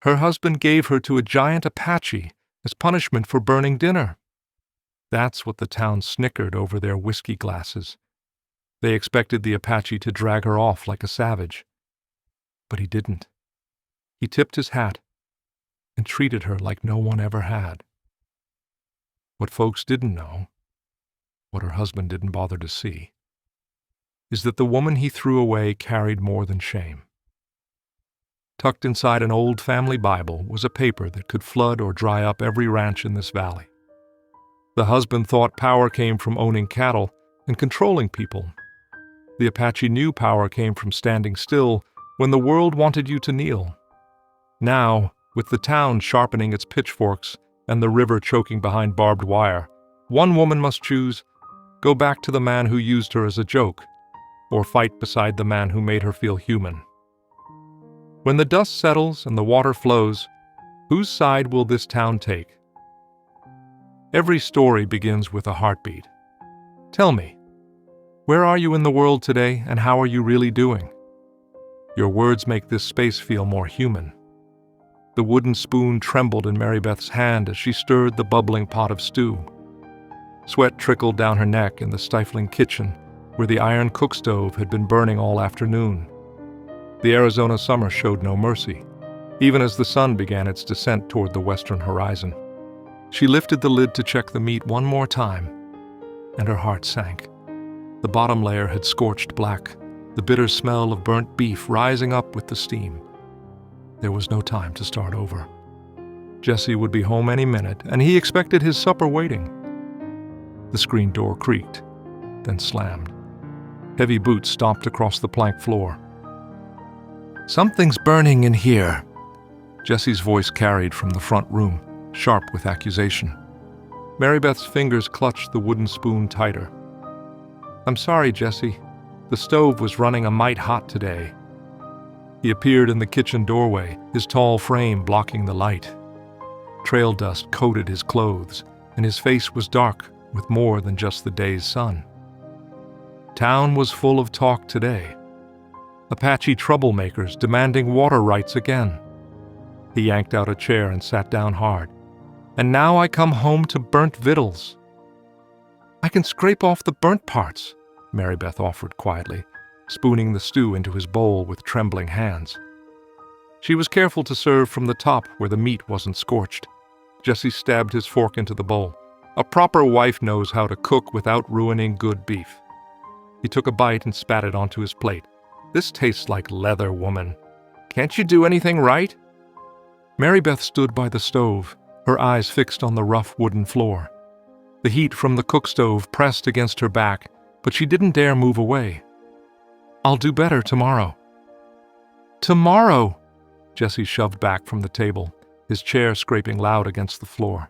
Her husband gave her to a giant Apache as punishment for burning dinner. That's what the town snickered over their whiskey glasses. They expected the Apache to drag her off like a savage. But he didn't. He tipped his hat and treated her like no one ever had. What folks didn't know, what her husband didn't bother to see, is that the woman he threw away carried more than shame. Tucked inside an old family Bible was a paper that could flood or dry up every ranch in this valley. The husband thought power came from owning cattle and controlling people. The Apache knew power came from standing still when the world wanted you to kneel. Now, with the town sharpening its pitchforks and the river choking behind barbed wire, one woman must choose: go back to the man who used her as a joke, or fight beside the man who made her feel human. When the dust settles and the water flows, whose side will this town take? Every story begins with a heartbeat. Tell me, where are you in the world today, and how are you really doing? Your words make this space feel more human. The wooden spoon trembled in Mary Beth's hand as she stirred the bubbling pot of stew. Sweat trickled down her neck in the stifling kitchen where the iron cook stove had been burning all afternoon. The Arizona summer showed no mercy, even as the sun began its descent toward the western horizon. She lifted the lid to check the meat one more time, and her heart sank. The bottom layer had scorched black, the bitter smell of burnt beef rising up with the steam. There was no time to start over. Jesse would be home any minute, and he expected his supper waiting. The screen door creaked, then slammed. Heavy boots stomped across the plank floor. "Something's burning in here," Jesse's voice carried from the front room, sharp with accusation. Mary Beth's fingers clutched the wooden spoon tighter. "I'm sorry, Jesse. The stove was running a mite hot today." He appeared in the kitchen doorway, his tall frame blocking the light. Trail dust coated his clothes, and his face was dark with more than just the day's sun. Town was full of talk today. Apache troublemakers demanding water rights again. He yanked out a chair and sat down hard. "And now I come home to burnt victuals." "I can scrape off the burnt parts," Mary Beth offered quietly, spooning the stew into his bowl with trembling hands. She was careful to serve from the top where the meat wasn't scorched. Jesse stabbed his fork into the bowl. A proper wife knows how to cook without ruining good beef. He took a bite and spat it onto his plate. "This tastes like leather, woman. Can't you do anything right?" Mary Beth stood by the stove, her eyes fixed on the rough wooden floor. The heat from the cook stove pressed against her back, but she didn't dare move away. "I'll do better tomorrow." "Tomorrow!" Jesse shoved back from the table, his chair scraping loud against the floor.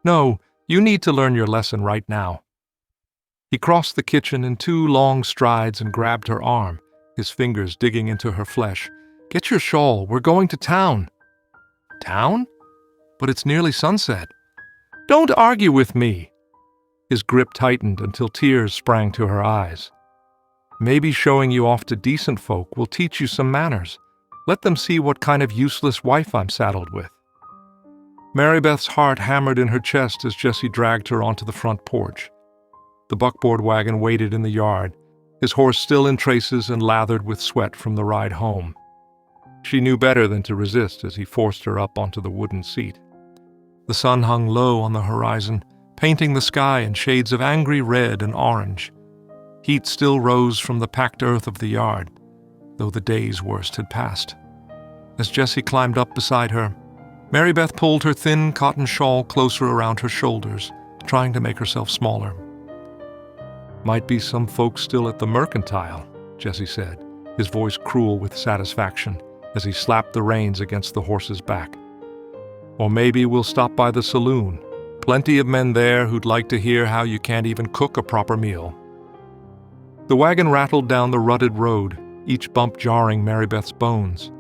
"No, you need to learn your lesson right now." He crossed the kitchen in 2 long strides and grabbed her arm, his fingers digging into her flesh. "Get your shawl, we're going to town." "Town? But it's nearly sunset." "Don't argue with me." His grip tightened until tears sprang to her eyes. "Maybe showing you off to decent folk will teach you some manners. Let them see what kind of useless wife I'm saddled with." Mary Beth's heart hammered in her chest as Jesse dragged her onto the front porch. The buckboard wagon waited in the yard, his horse still in traces and lathered with sweat from the ride home. She knew better than to resist as he forced her up onto the wooden seat. The sun hung low on the horizon, painting the sky in shades of angry red and orange. Heat still rose from the packed earth of the yard, though the day's worst had passed. As Jesse climbed up beside her, Mary Beth pulled her thin cotton shawl closer around her shoulders, trying to make herself smaller. "Might be some folks still at the mercantile," Jesse said, his voice cruel with satisfaction as he slapped the reins against the horse's back. "Or maybe we'll stop by the saloon. Plenty of men there who'd like to hear how you can't even cook a proper meal." The wagon rattled down the rutted road, each bump jarring Mary Beth's bones.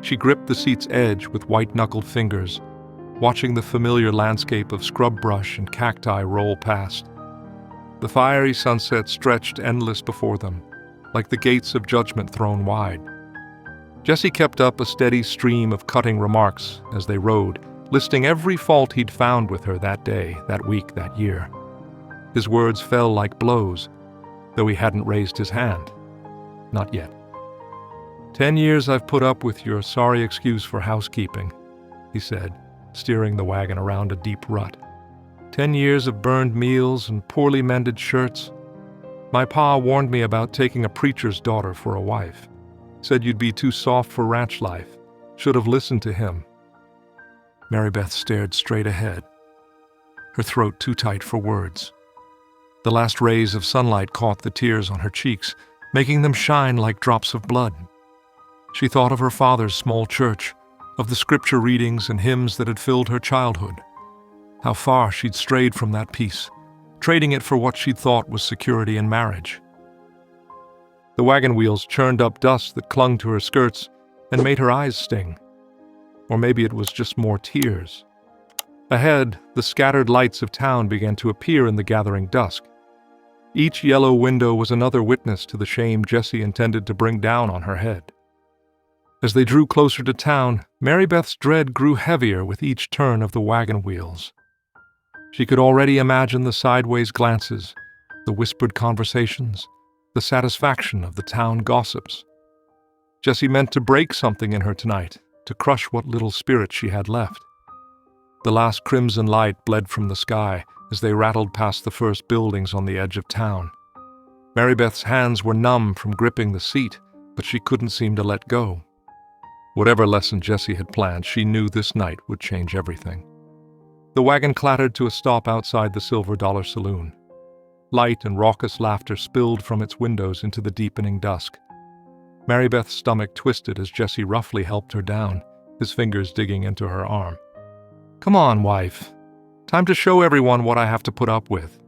She gripped the seat's edge with white-knuckled fingers, watching the familiar landscape of scrub brush and cacti roll past. The fiery sunset stretched endless before them, like the gates of judgment thrown wide. Jesse kept up a steady stream of cutting remarks as they rode, listing every fault he'd found with her that day, that week, that year. His words fell like blows, though he hadn't raised his hand. Not yet. 10 years I've put up with your sorry excuse for housekeeping, he said, steering the wagon around a deep rut. 10 years of burned meals and poorly mended shirts. My pa warned me about taking a preacher's daughter for a wife. Said you'd be too soft for ranch life. Should have listened to him. Mary Beth stared straight ahead, her throat too tight for words. The last rays of sunlight caught the tears on her cheeks, making them shine like drops of blood. She thought of her father's small church, of the scripture readings and hymns that had filled her childhood. How far she'd strayed from that peace, trading it for what she'd thought was security in marriage. The wagon wheels churned up dust that clung to her skirts and made her eyes sting. Or maybe it was just more tears. Ahead, the scattered lights of town began to appear in the gathering dusk. Each yellow window was another witness to the shame Jessie intended to bring down on her head. As they drew closer to town, Mary Beth's dread grew heavier with each turn of the wagon wheels. She could already imagine the sideways glances, the whispered conversations, the satisfaction of the town gossips. Jessie meant to break something in her tonight, to crush what little spirit she had left. The last crimson light bled from the sky as they rattled past the first buildings on the edge of town. Mary Beth's hands were numb from gripping the seat, but she couldn't seem to let go. Whatever lesson Jessie had planned, she knew this night would change everything. The wagon clattered to a stop outside the Silver Dollar Saloon. Light and raucous laughter spilled from its windows into the deepening dusk. Mary Beth's stomach twisted as Jessie roughly helped her down, his fingers digging into her arm. "Come on, wife. Time to show everyone what I have to put up with."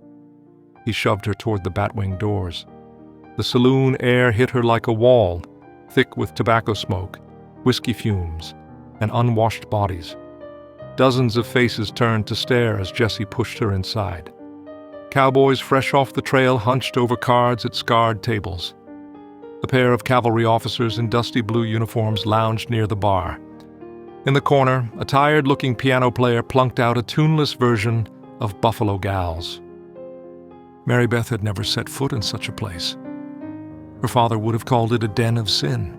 He shoved her toward the batwing doors. The saloon air hit her like a wall, thick with tobacco smoke, whiskey fumes, and unwashed bodies. Dozens of faces turned to stare as Jessie pushed her inside. Cowboys fresh off the trail hunched over cards at scarred tables. A pair of cavalry officers in dusty blue uniforms lounged near the bar. In the corner, a tired-looking piano player plunked out a tuneless version of Buffalo Gals. Mary Beth had never set foot in such a place. Her father would have called it a den of sin.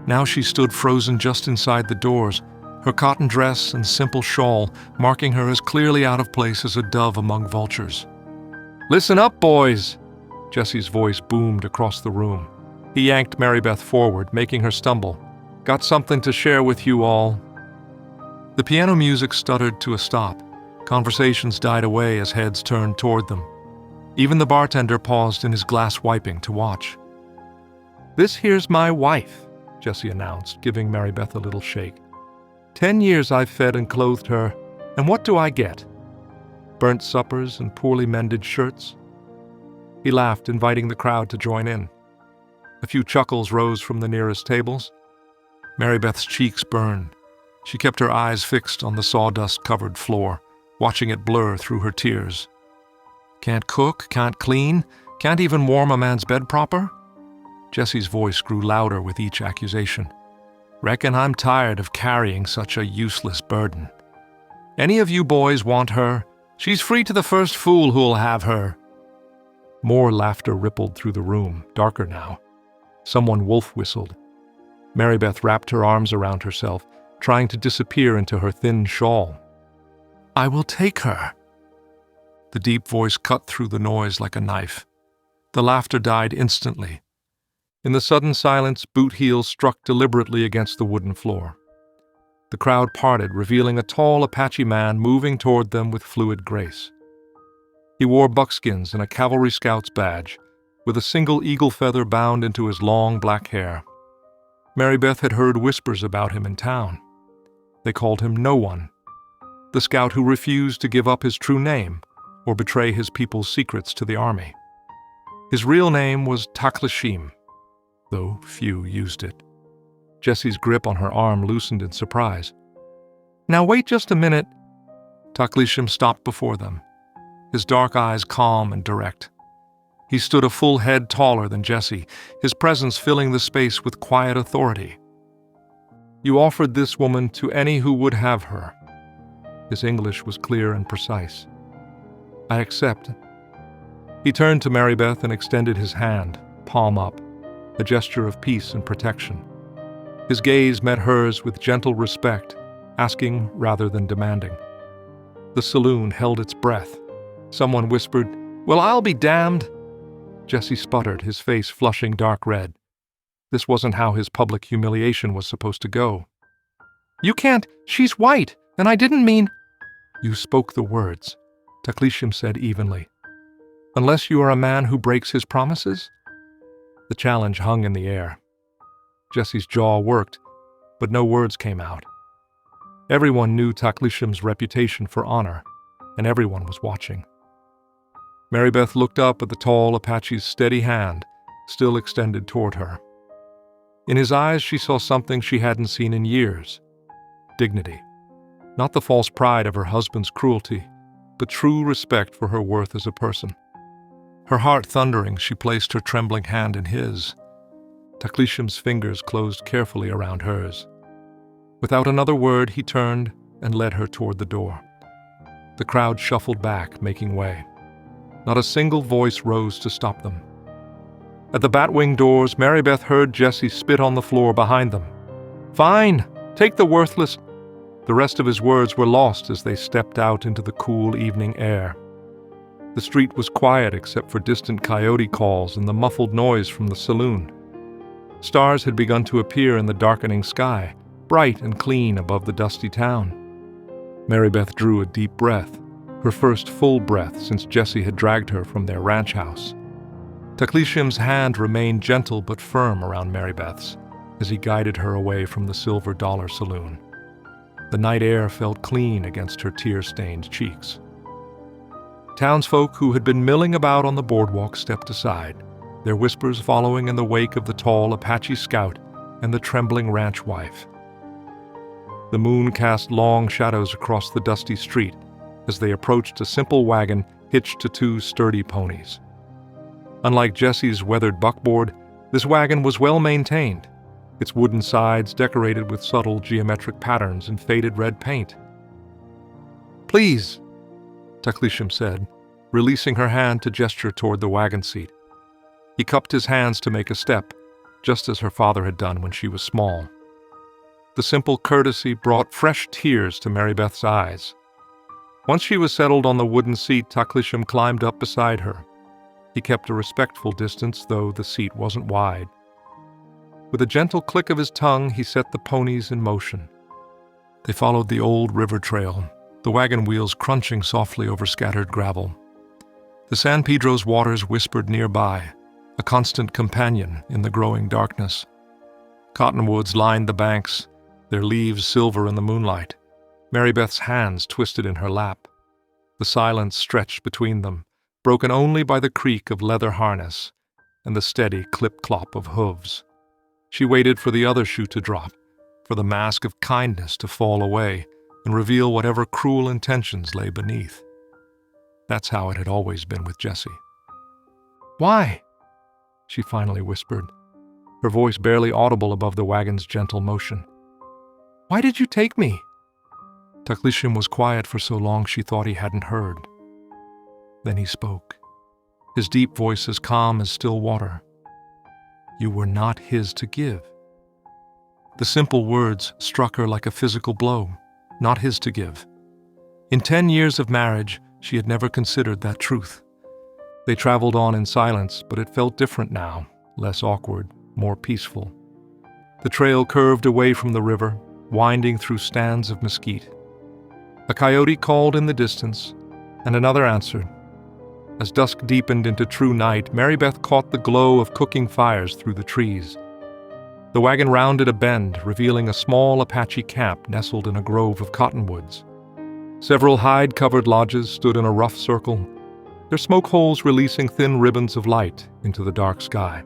Now she stood frozen just inside the doors, her cotton dress and simple shawl marking her as clearly out of place as a dove among vultures. "Listen up, boys!" Jesse's voice boomed across the room. He yanked Mary Beth forward, making her stumble. "Got something to share with you all." The piano music stuttered to a stop. Conversations died away as heads turned toward them. Even the bartender paused in his glass wiping to watch. "This here's my wife," Jessie announced, giving Mary Beth a little shake. 10 years I've fed and clothed her, and what do I get? Burnt suppers and poorly mended shirts?" He laughed, inviting the crowd to join in. A few chuckles rose from the nearest tables. Mary Beth's cheeks burned. She kept her eyes fixed on the sawdust-covered floor, watching it blur through her tears. "Can't cook, can't clean, can't even warm a man's bed proper?" Jessie's voice grew louder with each accusation. "Reckon I'm tired of carrying such a useless burden. Any of you boys want her? She's free to the first fool who'll have her." More laughter rippled through the room, darker now. Someone wolf whistled. Mary Beth wrapped her arms around herself, trying to disappear into her thin shawl. "I will take her." The deep voice cut through the noise like a knife. The laughter died instantly. In the sudden silence, boot heels struck deliberately against the wooden floor. The crowd parted, revealing a tall Apache man moving toward them with fluid grace. He wore buckskins and a cavalry scout's badge, with a single eagle feather bound into his long black hair. Mary Beth had heard whispers about him in town. They called him No One, the scout who refused to give up his true name or betray his people's secrets to the army. His real name was Taklashim, though few used it. Jessie's grip on her arm loosened in surprise. "Now wait just a minute." Taklashim stopped before them, his dark eyes calm and direct. He stood a full head taller than Jessie, his presence filling the space with quiet authority. You offered this woman to any who would have her." His English was clear and precise. "I accept." He turned to Mary Beth and extended his hand, palm up, a gesture of peace and protection. His gaze met hers with gentle respect, asking rather than demanding. The saloon held its breath. Someone whispered, "Well, I'll be damned." Jesse sputtered, his face flushing dark red. This wasn't how his public humiliation was supposed to go. "You can't. She's white, and I didn't mean—" "You spoke the words," Taklishim said evenly. "Unless you are a man who breaks his promises?" The challenge hung in the air. Jesse's jaw worked, but no words came out. Everyone knew Taklishim's reputation for honor, and everyone was watching. Mary Beth looked up at the tall Apache's steady hand, still extended toward her. In his eyes she saw something she hadn't seen in years. Dignity. Not the false pride of her husband's cruelty, but true respect for her worth as a person. Her heart thundering, she placed her trembling hand in his. Taklishim's fingers closed carefully around hers. Without another word, he turned and led her toward the door. The crowd shuffled back, making way. Not a single voice rose to stop them. At the batwing doors, Mary Beth heard Jesse spit on the floor behind them. "Fine, take the worthless—" The rest of his words were lost as they stepped out into the cool evening air. The street was quiet except for distant coyote calls and the muffled noise from the saloon. Stars had begun to appear in the darkening sky, bright and clean above the dusty town. Mary Beth drew a deep breath, her first full breath since Jesse had dragged her from their ranch house. Taklishim's hand remained gentle but firm around Mary Beth's as he guided her away from the Silver Dollar Saloon. The night air felt clean against her tear-stained cheeks. Townsfolk who had been milling about on the boardwalk stepped aside, their whispers following in the wake of the tall Apache scout and the trembling ranch wife. The moon cast long shadows across the dusty street as they approached a simple wagon hitched to two sturdy ponies. Unlike Jesse's weathered buckboard, this wagon was well maintained, its wooden sides decorated with subtle geometric patterns and faded red paint. "Please," Taklishim said, releasing her hand to gesture toward the wagon seat. He cupped his hands to make a step, just as her father had done when she was small. The simple courtesy brought fresh tears to Mary Beth's eyes. Once she was settled on the wooden seat, Taklishim climbed up beside her. He kept a respectful distance, though the seat wasn't wide. With a gentle click of his tongue, he set the ponies in motion. They followed the old river trail, the wagon wheels crunching softly over scattered gravel. The San Pedro's waters whispered nearby, a constant companion in the growing darkness. Cottonwoods lined the banks, their leaves silver in the moonlight. Mary Beth's hands twisted in her lap. The silence stretched between them, broken only by the creak of leather harness and the steady clip-clop of hooves. She waited for the other shoe to drop, for the mask of kindness to fall away and reveal whatever cruel intentions lay beneath. That's how it had always been with Jesse. "Why?" she finally whispered, her voice barely audible above the wagon's gentle motion. "Why did you take me?" Taklishim was quiet for so long she thought he hadn't heard. Then he spoke, his deep voice as calm as still water. "You were not his to give." The simple words struck her like a physical blow. Not his to give. In 10 years of marriage, she had never considered that truth. They traveled on in silence, but it felt different now, less awkward, more peaceful. The trail curved away from the river, winding through stands of mesquite. A coyote called in the distance, and another answered. As dusk deepened into true night, Mary Beth caught the glow of cooking fires through the trees. The wagon rounded a bend, revealing a small Apache camp nestled in a grove of cottonwoods. Several hide-covered lodges stood in a rough circle, their smoke holes releasing thin ribbons of light into the dark sky.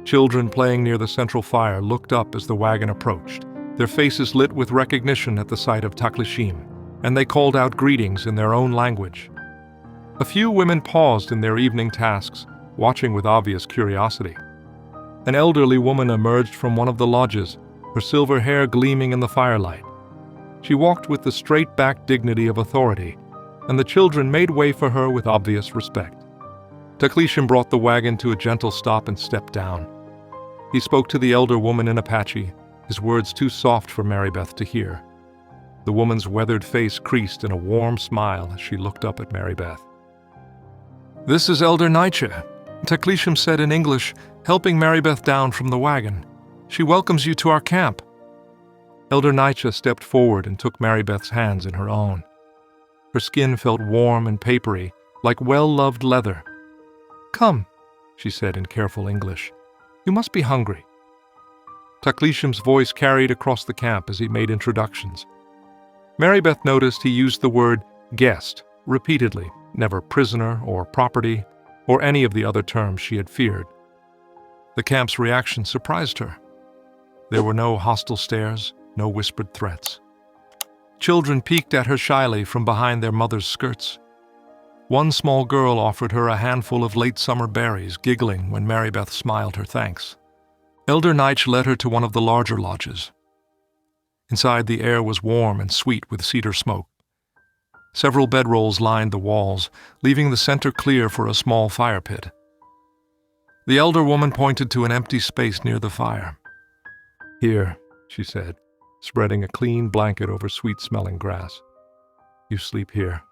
Children playing near the central fire looked up as the wagon approached, their faces lit with recognition at the sight of Taklishim, and they called out greetings in their own language. A few women paused in their evening tasks, watching with obvious curiosity. An elderly woman emerged from one of the lodges, her silver hair gleaming in the firelight. She walked with the straight-backed dignity of authority, and the children made way for her with obvious respect. Taklishim brought the wagon to a gentle stop and stepped down. He spoke to the elder woman in Apache, his words too soft for Marybeth to hear. The woman's weathered face creased in a warm smile as she looked up at Marybeth. "This is Elder Nietzsche," Taklishim said in English, helping Marybeth down from the wagon. "She welcomes you to our camp." Elder Nietzsche stepped forward and took Marybeth's hands in her own. Her skin felt warm and papery, like well-loved leather. "Come," she said in careful English. "You must be hungry." Taklishim's voice carried across the camp as he made introductions. Marybeth noticed he used the word guest repeatedly, never prisoner or property or any of the other terms she had feared. The camp's reaction surprised her. There were no hostile stares, no whispered threats. Children peeked at her shyly from behind their mother's skirts. One small girl offered her a handful of late summer berries, giggling when Marybeth smiled her thanks. Elder Nietzsche led her to one of the larger lodges. Inside, the air was warm and sweet with cedar smoke. Several bedrolls lined the walls, leaving the center clear for a small fire pit. The elder woman pointed to an empty space near the fire. "Here," she said, spreading a clean blanket over sweet-smelling grass. "You sleep here.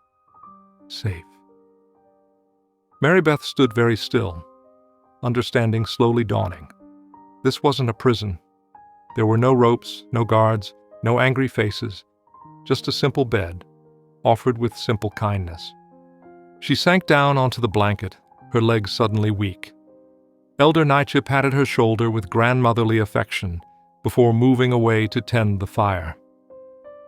Safe." Marybeth stood very still, understanding slowly dawning. This wasn't a prison. There were no ropes, no guards, no angry faces, just a simple bed, offered with simple kindness. She sank down onto the blanket, her legs suddenly weak. Elder Nietzsche patted her shoulder with grandmotherly affection before moving away to tend the fire.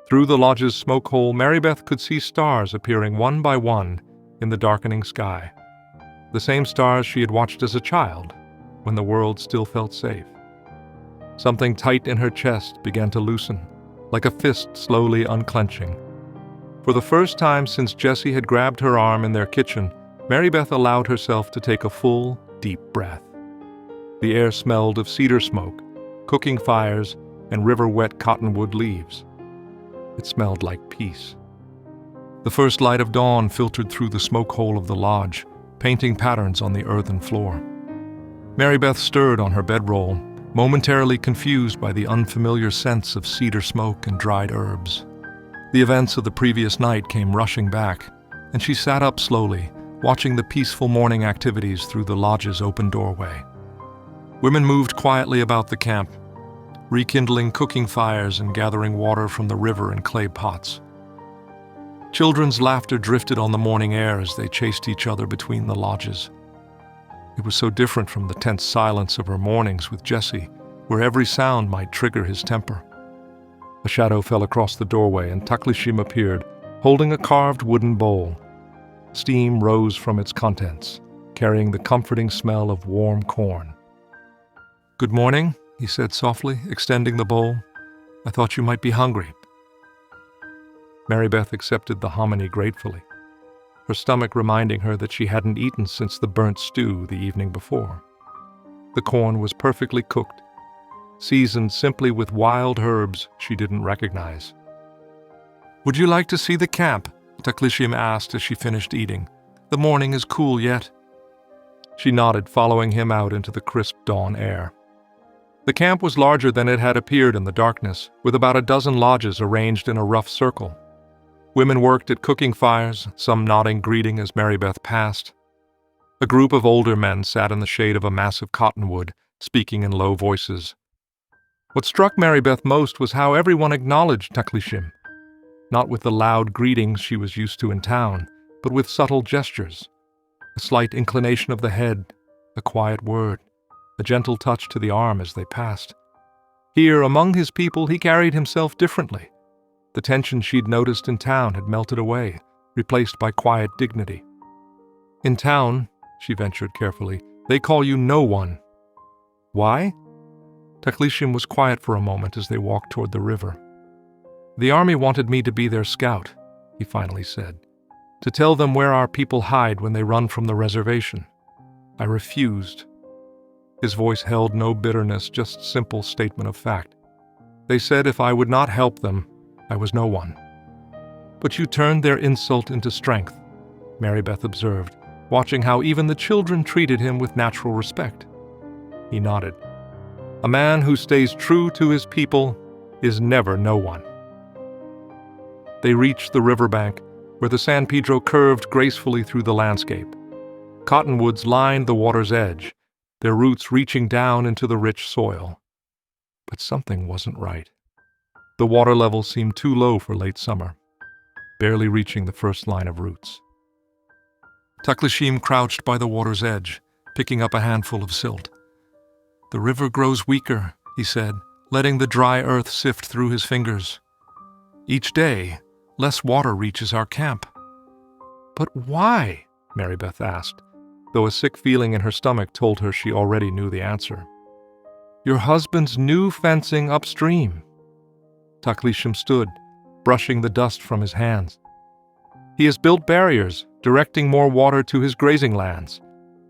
Through the lodge's smoke hole, Marybeth could see stars appearing one by one in the darkening sky. The same stars she had watched as a child, when the world still felt safe. Something tight in her chest began to loosen, like a fist slowly unclenching. For the first time since Jessie had grabbed her arm in their kitchen, Marybeth allowed herself to take a full, deep breath. The air smelled of cedar smoke, cooking fires, and river-wet cottonwood leaves. It smelled like peace. The first light of dawn filtered through the smoke hole of the lodge, painting patterns on the earthen floor. Marybeth stirred on her bedroll, momentarily confused by the unfamiliar scents of cedar smoke and dried herbs. The events of the previous night came rushing back, and she sat up slowly, watching the peaceful morning activities through the lodge's open doorway. Women moved quietly about the camp, rekindling cooking fires and gathering water from the river in clay pots. Children's laughter drifted on the morning air as they chased each other between the lodges. It was so different from the tense silence of her mornings with Jessie, where every sound might trigger his temper. A shadow fell across the doorway and Taklishim appeared, holding a carved wooden bowl. Steam rose from its contents, carrying the comforting smell of warm corn. "Good morning," he said softly, extending the bowl. "I thought you might be hungry." Marybeth accepted the hominy gratefully, her stomach reminding her that she hadn't eaten since the burnt stew the evening before. The corn was perfectly cooked, seasoned simply with wild herbs she didn't recognize. "Would you like to see the camp?" Taklishim asked as she finished eating. "The morning is cool yet." She nodded, following him out into the crisp dawn air. The camp was larger than it had appeared in the darkness, with about a dozen lodges arranged in a rough circle. Women worked at cooking fires, some nodding greeting as Marybeth passed. A group of older men sat in the shade of a massive cottonwood, speaking in low voices. What struck Marybeth most was how everyone acknowledged Taklishim, not with the loud greetings she was used to in town, but with subtle gestures. A slight inclination of the head, a quiet word, a gentle touch to the arm as they passed. Here, among his people, he carried himself differently. The tension she'd noticed in town had melted away, replaced by quiet dignity. "In town," she ventured carefully, "they call you no one." "Why?" Taklishim was quiet for a moment as they walked toward the river. "The army wanted me to be their scout," he finally said, "to tell them where our people hide when they run from the reservation. I refused." His voice held no bitterness, just simple statement of fact. They said if I would not help them, I was no one. But you turned their insult into strength, Mary Beth observed, watching how even the children treated him with natural respect. He nodded. A man who stays true to his people is never no one. They reached the riverbank, where the San Pedro curved gracefully through the landscape. Cottonwoods lined the water's edge, their roots reaching down into the rich soil. But something wasn't right. The water level seemed too low for late summer, barely reaching the first line of roots. Taklishim crouched by the water's edge, picking up a handful of silt. "The river grows weaker," he said, letting the dry earth sift through his fingers. "Each day, less water reaches our camp." "But why?" Mary Beth asked, though a sick feeling in her stomach told her she already knew the answer. "Your husband's new fencing upstream." Taklishim stood, brushing the dust from his hands. "He has built barriers, directing more water to his grazing lands.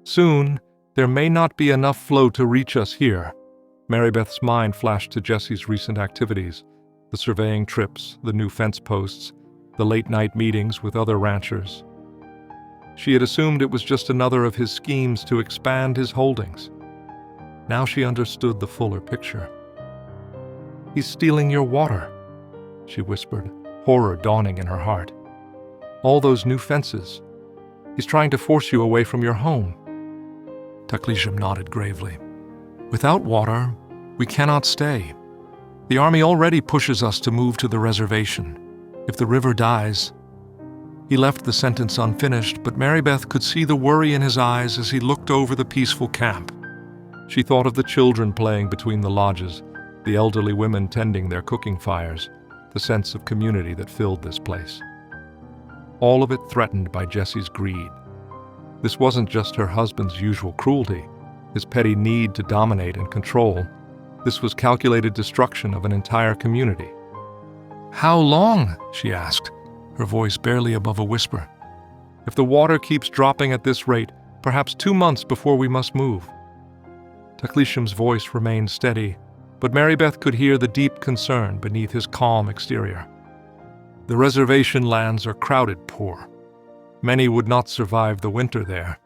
Soon, there may not be enough flow to reach us here." Mary Beth's mind flashed to Jesse's recent activities, the surveying trips, the new fence posts, the late-night meetings with other ranchers. She had assumed it was just another of his schemes to expand his holdings. Now she understood the fuller picture. "He's stealing your water," she whispered, horror dawning in her heart. "All those new fences. He's trying to force you away from your home." Taklishim nodded gravely. "Without water, we cannot stay. The army already pushes us to move to the reservation. If the river dies..." He left the sentence unfinished, but Mary Beth could see the worry in his eyes as he looked over the peaceful camp. She thought of the children playing between the lodges, the elderly women tending their cooking fires, the sense of community that filled this place. All of it threatened by Jesse's greed. This wasn't just her husband's usual cruelty, his petty need to dominate and control. This was calculated destruction of an entire community. "How long?" she asked, her voice barely above a whisper. "If the water keeps dropping at this rate, perhaps 2 months before we must move." Taklishim's voice remained steady, but Mary Beth could hear the deep concern beneath his calm exterior. "The reservation lands are crowded poor. Many would not survive the winter there."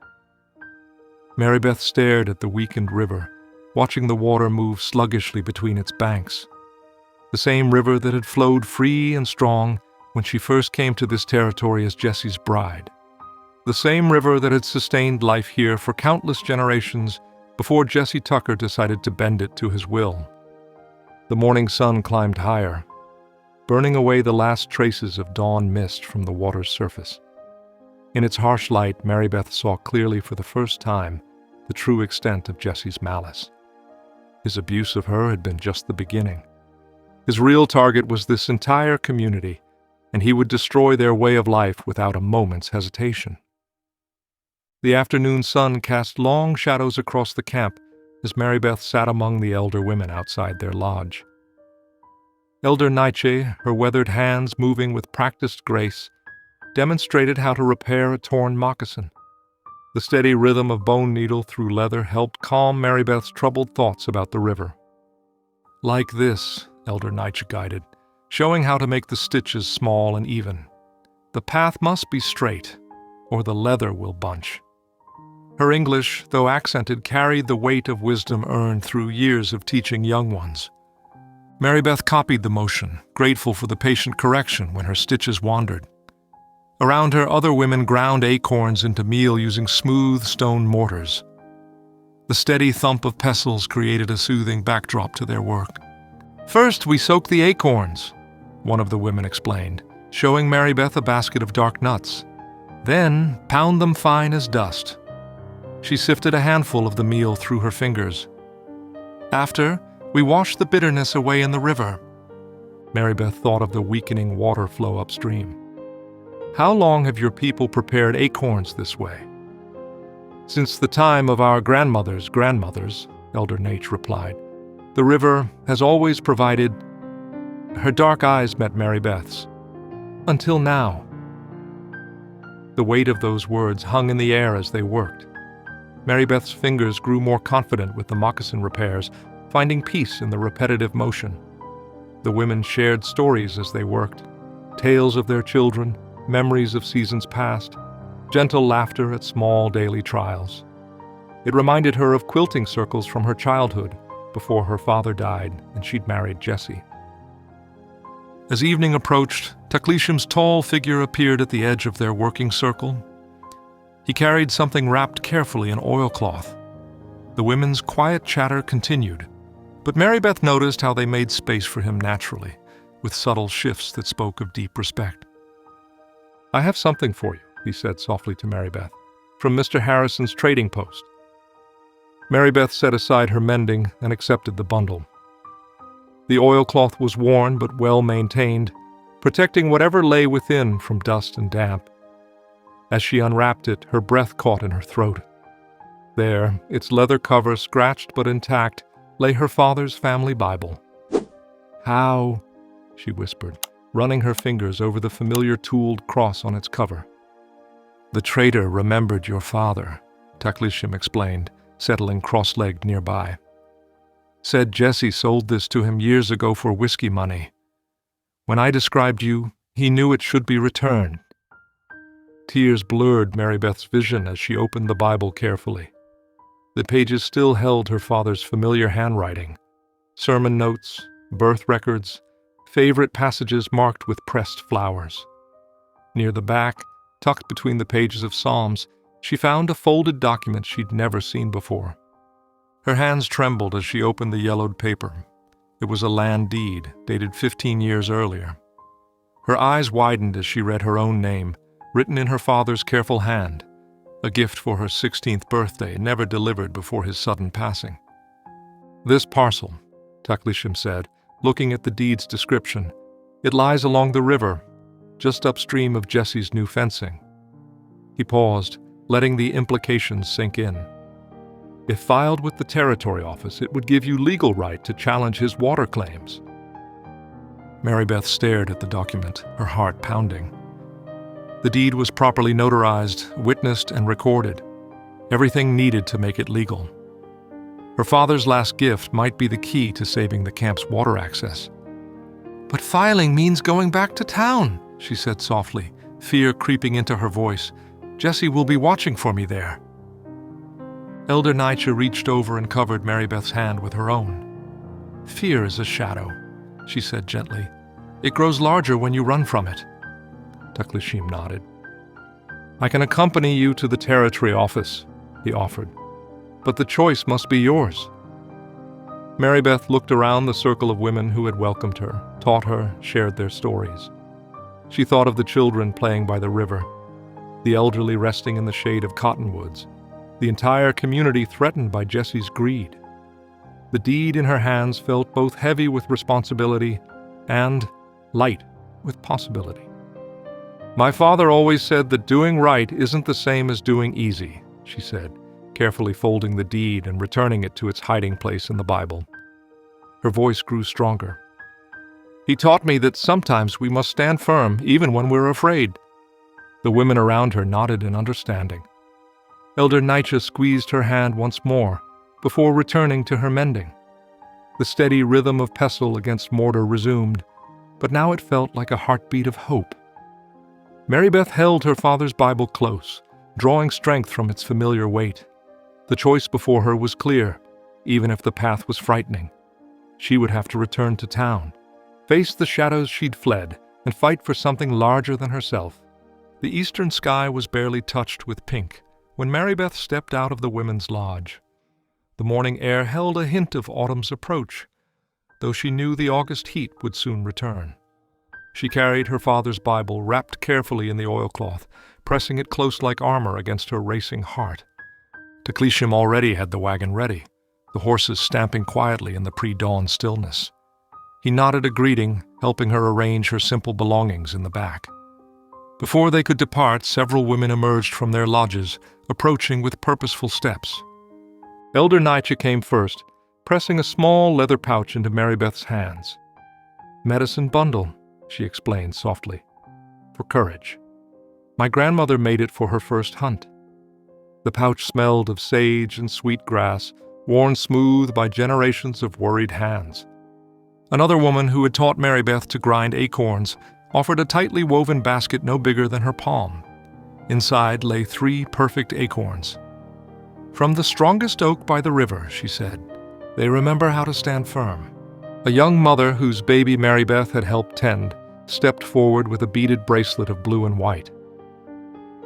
Mary Beth stared at the weakened river, watching the water move sluggishly between its banks. The same river that had flowed free and strong when she first came to this territory as Jesse's bride. The same river that had sustained life here for countless generations before Jesse Tucker decided to bend it to his will. The morning sun climbed higher, burning away the last traces of dawn mist from the water's surface. In its harsh light, Mary Beth saw clearly for the first time the true extent of Jesse's malice. His abuse of her had been just the beginning. His real target was this entire community, and he would destroy their way of life without a moment's hesitation. The afternoon sun cast long shadows across the camp as Mary Beth sat among the elder women outside their lodge. Elder Nietzsche, her weathered hands moving with practiced grace, demonstrated how to repair a torn moccasin. The steady rhythm of bone needle through leather helped calm Mary Beth's troubled thoughts about the river. "Like this," Elder Nietzsche guided, showing how to make the stitches small and even. "The path must be straight, or the leather will bunch." Her English, though accented, carried the weight of wisdom earned through years of teaching young ones. Mary Beth copied the motion, grateful for the patient correction when her stitches wandered. Around her, other women ground acorns into meal using smooth stone mortars. The steady thump of pestles created a soothing backdrop to their work. "First, we soak the acorns," one of the women explained, showing Mary Beth a basket of dark nuts. "Then, pound them fine as dust." She sifted a handful of the meal through her fingers. "After, we wash the bitterness away in the river." Mary Beth thought of the weakening water flow upstream. "How long have your people prepared acorns this way?" "Since the time of our grandmothers' grandmothers," Elder Nate replied. "The river has always provided..." Her dark eyes met Mary Beth's. "Until now." The weight of those words hung in the air as they worked. Mary Beth's fingers grew more confident with the moccasin repairs, finding peace in the repetitive motion. The women shared stories as they worked, tales of their children, memories of seasons past, gentle laughter at small daily trials. It reminded her of quilting circles from her childhood before her father died and she'd married Jesse. As evening approached, Taklishim's tall figure appeared at the edge of their working circle. He carried something wrapped carefully in oilcloth. The women's quiet chatter continued, but Mary Beth noticed how they made space for him naturally, with subtle shifts that spoke of deep respect. "I have something for you," he said softly to Mary Beth, "from Mr. Harrison's trading post." Mary Beth set aside her mending and accepted the bundle. The oilcloth was worn but well maintained, protecting whatever lay within from dust and damp. As she unwrapped it, her breath caught in her throat. There, its leather cover scratched but intact, lay her father's family Bible. "How?" she whispered, running her fingers over the familiar tooled cross on its cover. "The trader remembered your father," Taklishim explained, settling cross-legged nearby. "Said Jesse sold this to him years ago for whiskey money. When I described you, he knew it should be returned." Tears blurred Mary Beth's vision as she opened the Bible carefully. The pages still held her father's familiar handwriting, sermon notes, birth records, favorite passages marked with pressed flowers. Near the back, tucked between the pages of Psalms, she found a folded document she'd never seen before. Her hands trembled as she opened the yellowed paper. It was a land deed, dated 15 years earlier. Her eyes widened as she read her own name, written in her father's careful hand, a gift for her 16th birthday never delivered before his sudden passing. "This parcel," Taklishim said, looking at the deed's description, "it lies along the river, just upstream of Jesse's new fencing." He paused, letting the implications sink in. "If filed with the territory office, it would give you legal right to challenge his water claims." Mary Beth stared at the document, her heart pounding. The deed was properly notarized, witnessed, and recorded, everything needed to make it legal. Her father's last gift might be the key to saving the camp's water access. "But filing means going back to town," she said softly, fear creeping into her voice. "Jesse will be watching for me there." Elder Nietzsche reached over and covered Mary Beth's hand with her own. "Fear is a shadow," she said gently. "It grows larger when you run from it." Taklishim nodded. "I can accompany you to the territory office," he offered, "but the choice must be yours." Mary Beth looked around the circle of women who had welcomed her, taught her, shared their stories. She thought of the children playing by the river, the elderly resting in the shade of cottonwoods, the entire community threatened by Jesse's greed. The deed in her hands felt both heavy with responsibility and light with possibility. "My father always said that doing right isn't the same as doing easy," she said, carefully folding the deed and returning it to its hiding place in the Bible. Her voice grew stronger. "He taught me that sometimes we must stand firm even when we're afraid." The women around her nodded in understanding. Elder Nietzsche squeezed her hand once more, before returning to her mending. The steady rhythm of pestle against mortar resumed, but now it felt like a heartbeat of hope. Mary Beth held her father's Bible close, drawing strength from its familiar weight. The choice before her was clear, even if the path was frightening. She would have to return to town, face the shadows she'd fled, and fight for something larger than herself. The eastern sky was barely touched with pink when Mary Beth stepped out of the women's lodge. The morning air held a hint of autumn's approach, though she knew the August heat would soon return. She carried her father's Bible wrapped carefully in the oilcloth, pressing it close like armor against her racing heart. Taklishim already had the wagon ready, the horses stamping quietly in the pre-dawn stillness. He nodded a greeting, helping her arrange her simple belongings in the back. Before they could depart, several women emerged from their lodges, approaching with purposeful steps. Elder Nietzsche came first, pressing a small leather pouch into Mary Beth's hands. "Medicine bundle," she explained softly, "for courage. My grandmother made it for her first hunt." The pouch smelled of sage and sweet grass, worn smooth by generations of worried hands. Another woman who had taught Mary Beth to grind acorns offered a tightly woven basket no bigger than her palm. Inside lay 3 perfect acorns. "From the strongest oak by the river," she said. "They remember how to stand firm." A young mother whose baby Mary Beth had helped tend stepped forward with a beaded bracelet of blue and white.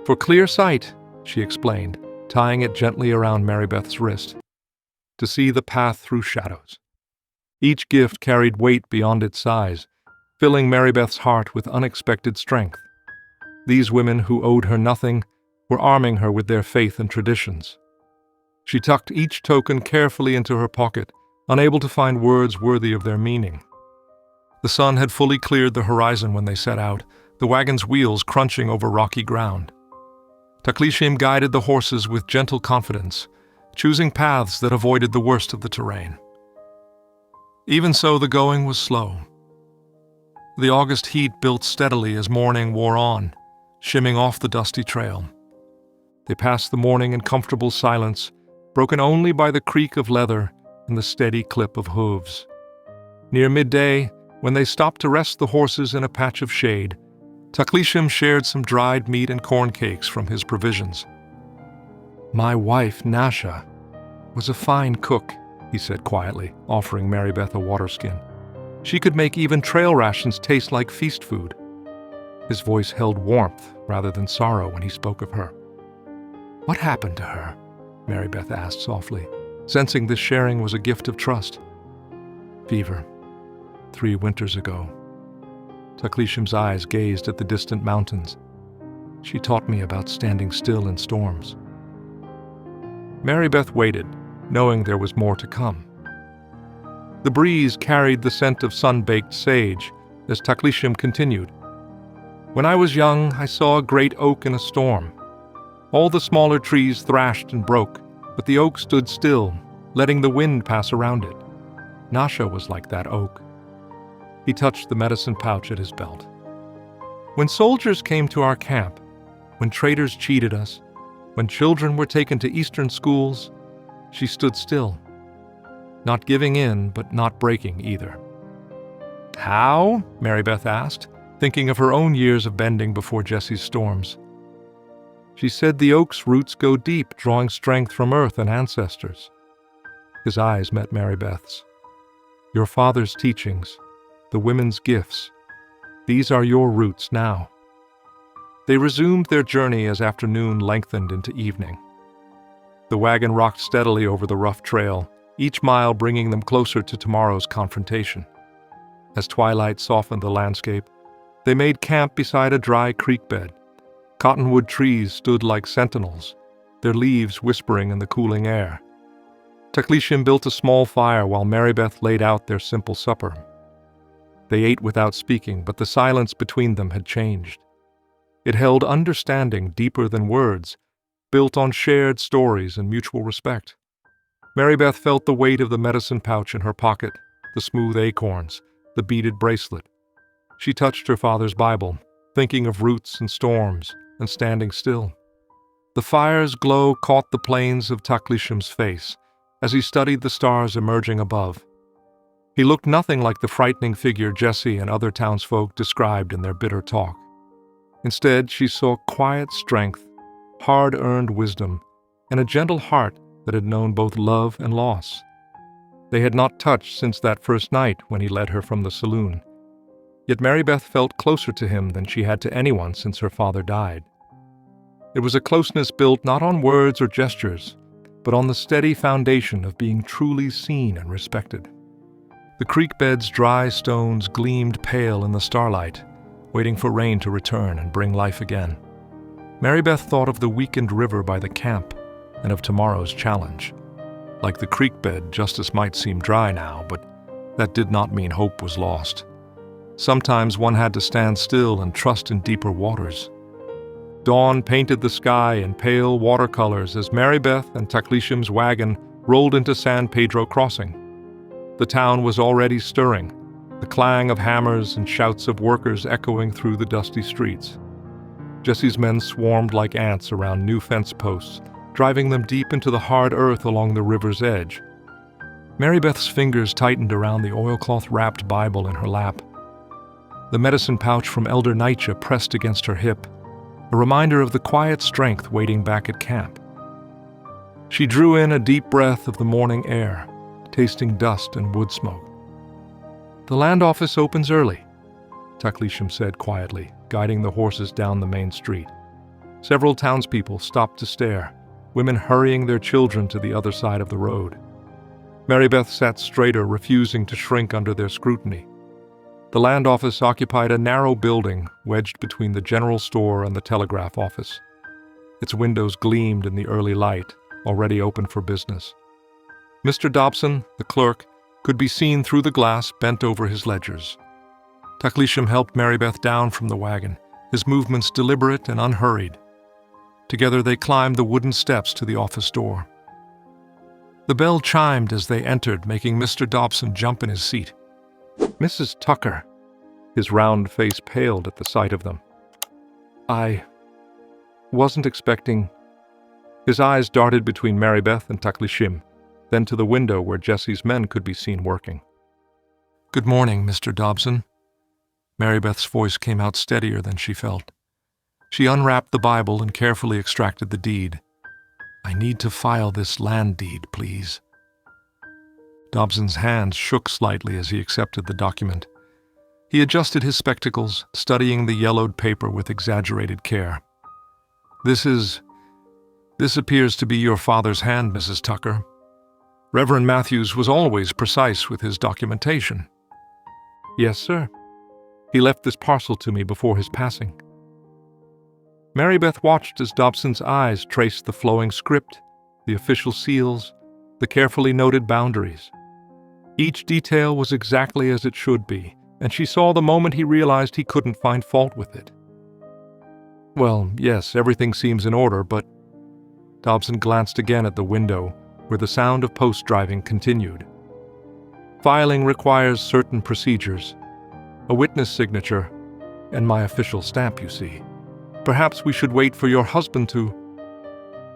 "For clear sight," she explained, tying it gently around Mary Beth's wrist, "to see the path through shadows." Each gift carried weight beyond its size, filling Mary Beth's heart with unexpected strength. These women who owed her nothing were arming her with their faith and traditions. She tucked each token carefully into her pocket, unable to find words worthy of their meaning. The sun had fully cleared the horizon when they set out, the wagon's wheels crunching over rocky ground. Taklishim guided the horses with gentle confidence, choosing paths that avoided the worst of the terrain. Even so, the going was slow. The August heat built steadily as morning wore on, shimming off the dusty trail. They passed the morning in comfortable silence, broken only by the creak of leather and the steady clip of hooves. Near midday, when they stopped to rest the horses in a patch of shade, Taklishim shared some dried meat and corn cakes from his provisions. "My wife, Nasha, was a fine cook," he said quietly, offering Mary Beth a water skin. "She could make even trail rations taste like feast food." His voice held warmth rather than sorrow when he spoke of her. "What happened to her?" Mary Beth asked softly, sensing this sharing was a gift of trust. "Fever, 3 winters ago." Taklishim's eyes gazed at the distant mountains. "She taught me about standing still in storms." Mary Beth waited, knowing there was more to come. The breeze carried the scent of sun-baked sage as Taklishim continued. "When I was young, I saw a great oak in a storm. All the smaller trees thrashed and broke, but the oak stood still, letting the wind pass around it. Nasha was like that oak." He touched the medicine pouch at his belt. "When soldiers came to our camp, when traders cheated us, when children were taken to Eastern schools, she stood still. Not giving in, but not breaking either." "How?" Mary Beth asked, thinking of her own years of bending before Jesse's storms. "She said the oak's roots go deep, drawing strength from earth and ancestors." His eyes met Mary Beth's. "Your father's teachings, the women's gifts, these are your roots now." They resumed their journey as afternoon lengthened into evening. The wagon rocked steadily over the rough trail, each mile bringing them closer to tomorrow's confrontation. As twilight softened the landscape, they made camp beside a dry creek bed. Cottonwood trees stood like sentinels, their leaves whispering in the cooling air. Taklishim built a small fire while Mary Beth laid out their simple supper. They ate without speaking, but the silence between them had changed. It held understanding deeper than words, built on shared stories and mutual respect. Mary Beth felt the weight of the medicine pouch in her pocket, the smooth acorns, the beaded bracelet. She touched her father's Bible, thinking of roots and storms, and standing still. The fire's glow caught the plains of Taklishim's face as he studied the stars emerging above. He looked nothing like the frightening figure Jesse and other townsfolk described in their bitter talk. Instead, she saw quiet strength, hard-earned wisdom, and a gentle heart that had known both love and loss. They had not touched since that first night when he led her from the saloon. Yet Mary Beth felt closer to him than she had to anyone since her father died. It was a closeness built not on words or gestures, but on the steady foundation of being truly seen and respected. The creek bed's dry stones gleamed pale in the starlight, waiting for rain to return and bring life again. Mary Beth thought of the weakened river by the camp and of tomorrow's challenge. Like the creek bed, justice might seem dry now, but that did not mean hope was lost. Sometimes one had to stand still and trust in deeper waters. Dawn painted the sky in pale watercolors as Mary Beth and Taklishim's wagon rolled into San Pedro Crossing. The town was already stirring, the clang of hammers and shouts of workers echoing through the dusty streets. Jesse's men swarmed like ants around new fence posts, driving them deep into the hard earth along the river's edge. Mary Beth's fingers tightened around the oilcloth-wrapped Bible in her lap. The medicine pouch from Elder Nightja pressed against her hip, a reminder of the quiet strength waiting back at camp. She drew in a deep breath of the morning air, tasting dust and wood smoke. "The land office opens early," Taklishim said quietly, guiding the horses down the main street. Several townspeople stopped to stare, women hurrying their children to the other side of the road. Mary Beth sat straighter, refusing to shrink under their scrutiny. The land office occupied a narrow building wedged between the general store and the telegraph office. Its windows gleamed in the early light, already open for business. Mr. Dobson, the clerk, could be seen through the glass bent over his ledgers. Taklishim helped Mary Beth down from the wagon, his movements deliberate and unhurried. Together they climbed the wooden steps to the office door. The bell chimed as they entered, making Mr. Dobson jump in his seat. "Mrs. Tucker." His round face paled at the sight of them. "I wasn't expecting—" His eyes darted between Mary Beth and Taklishim, then to the window where Jesse's men could be seen working. "Good morning, Mr. Dobson." Mary Beth's voice came out steadier than she felt. She unwrapped the Bible and carefully extracted the deed. "I need to file this land deed, please." Dobson's hands shook slightly as he accepted the document. He adjusted his spectacles, studying the yellowed paper with exaggerated care. This appears to be your father's hand, Mrs. Tucker. Reverend Matthews was always precise with his documentation." "Yes, sir. He left this parcel to me before his passing." Mary Beth watched as Dobson's eyes traced the flowing script, the official seals, the carefully noted boundaries. Each detail was exactly as it should be, and she saw the moment he realized he couldn't find fault with it. "Well, yes, everything seems in order, but—" Dobson glanced again at the window, where the sound of post-driving continued. "Filing requires certain procedures, a witness signature, and my official stamp, you see. Perhaps we should wait for your husband to—"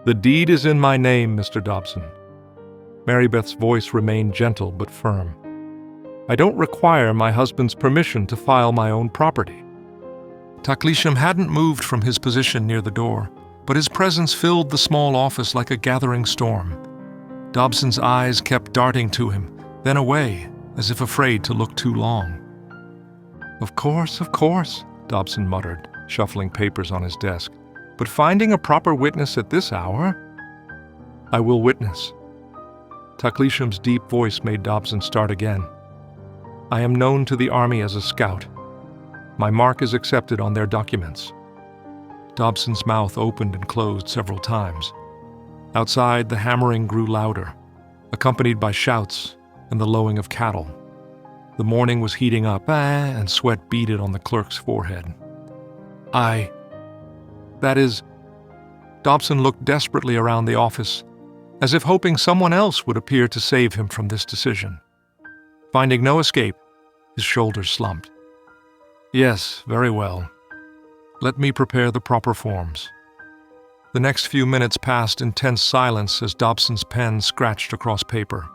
"The deed is in my name, Mr. Dobson." Mary Beth's voice remained gentle but firm. "I don't require my husband's permission to file my own property." Taklishim hadn't moved from his position near the door, but his presence filled the small office like a gathering storm. Dobson's eyes kept darting to him, then away, as if afraid to look too long. Of course," Dobson muttered, shuffling papers on his desk. "But finding a proper witness at this hour—" "I will witness." Taklishim's deep voice made Dobson start again. "I am known to the Army as a scout. My mark is accepted on their documents." Dobson's mouth opened and closed several times. Outside, the hammering grew louder, accompanied by shouts and the lowing of cattle. The morning was heating up, and sweat beaded on the clerk's forehead. That is—" Dobson looked desperately around the office, as if hoping someone else would appear to save him from this decision. Finding no escape, his shoulders slumped. "Yes, very well. Let me prepare the proper forms." The next few minutes passed in tense silence as Dobson's pen scratched across paper.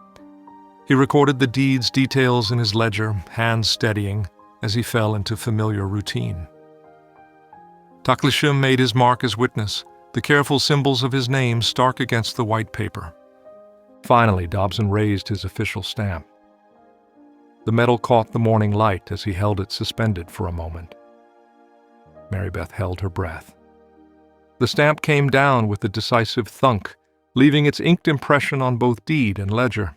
He recorded the deed's details in his ledger, hands steadying, as he fell into familiar routine. Taklishim made his mark as witness, the careful symbols of his name stark against the white paper. Finally, Dobson raised his official stamp. The metal caught the morning light as he held it suspended for a moment. Mary Beth held her breath. The stamp came down with a decisive thunk, leaving its inked impression on both deed and ledger.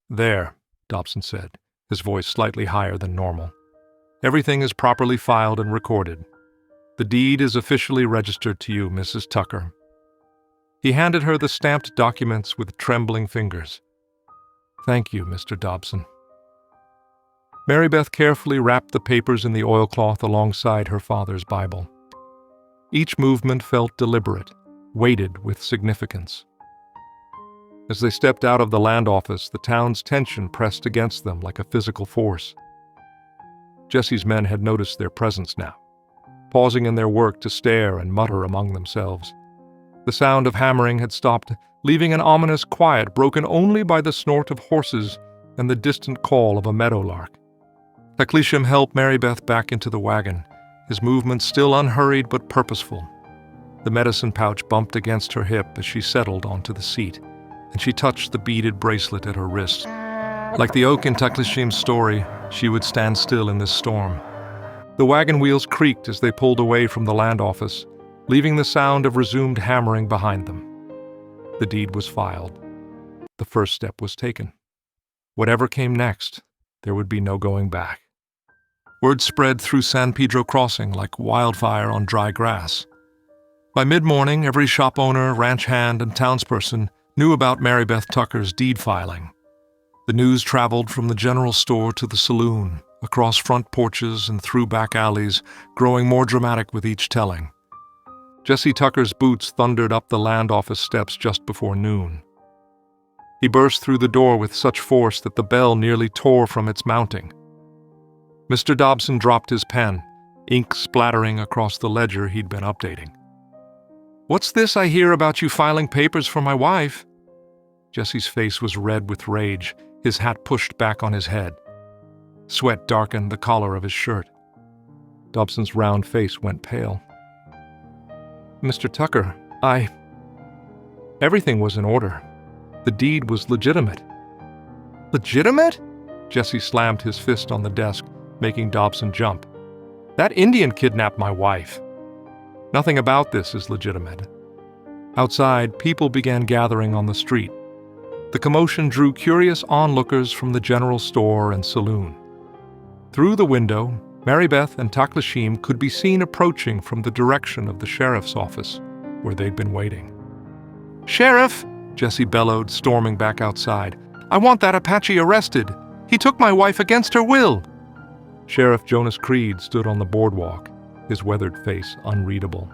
"There," Dobson said, his voice slightly higher than normal. "Everything is properly filed and recorded. The deed is officially registered to you, Mrs. Tucker." He handed her the stamped documents with trembling fingers. "Thank you, Mr. Dobson." Mary Beth carefully wrapped the papers in the oilcloth alongside her father's Bible. Each movement felt deliberate, weighted with significance. As they stepped out of the land office, the town's tension pressed against them like a physical force. Jesse's men had noticed their presence now, pausing in their work to stare and mutter among themselves. The sound of hammering had stopped, leaving an ominous quiet broken only by the snort of horses and the distant call of a meadowlark. Taklishim helped Mary Beth back into the wagon, his movements still unhurried but purposeful. The medicine pouch bumped against her hip as she settled onto the seat, and she touched the beaded bracelet at her wrist. Like the oak in Taklishim's story, she would stand still in this storm. The wagon wheels creaked as they pulled away from the land office, leaving the sound of resumed hammering behind them. The deed was filed. The first step was taken. Whatever came next, there would be no going back. Word spread through San Pedro Crossing like wildfire on dry grass. By mid-morning, every shop owner, ranch hand, and townsperson knew about Mary Beth Tucker's deed filing. The news traveled from the general store to the saloon, across front porches and through back alleys, growing more dramatic with each telling. Jesse Tucker's boots thundered up the land office steps just before noon. He burst through the door with such force that the bell nearly tore from its mounting. Mr. Dobson dropped his pen, ink splattering across the ledger he'd been updating. "What's this I hear about you filing papers for my wife?" Jesse's face was red with rage, his hat pushed back on his head. Sweat darkened the collar of his shirt. Dobson's round face went pale. "Mr. Tucker, Everything was in order. The deed was legitimate." "Legitimate?" Jesse slammed his fist on the desk, making Dobson jump. "That Indian kidnapped my wife. Nothing about this is legitimate." Outside, people began gathering on the street. The commotion drew curious onlookers from the general store and saloon. Through the window, Mary Beth and Taklishim could be seen approaching from the direction of the sheriff's office, where they'd been waiting. "Sheriff!" Jesse bellowed, storming back outside. "I want that Apache arrested. He took my wife against her will." Sheriff Jonas Creed stood on the boardwalk, his weathered face unreadable.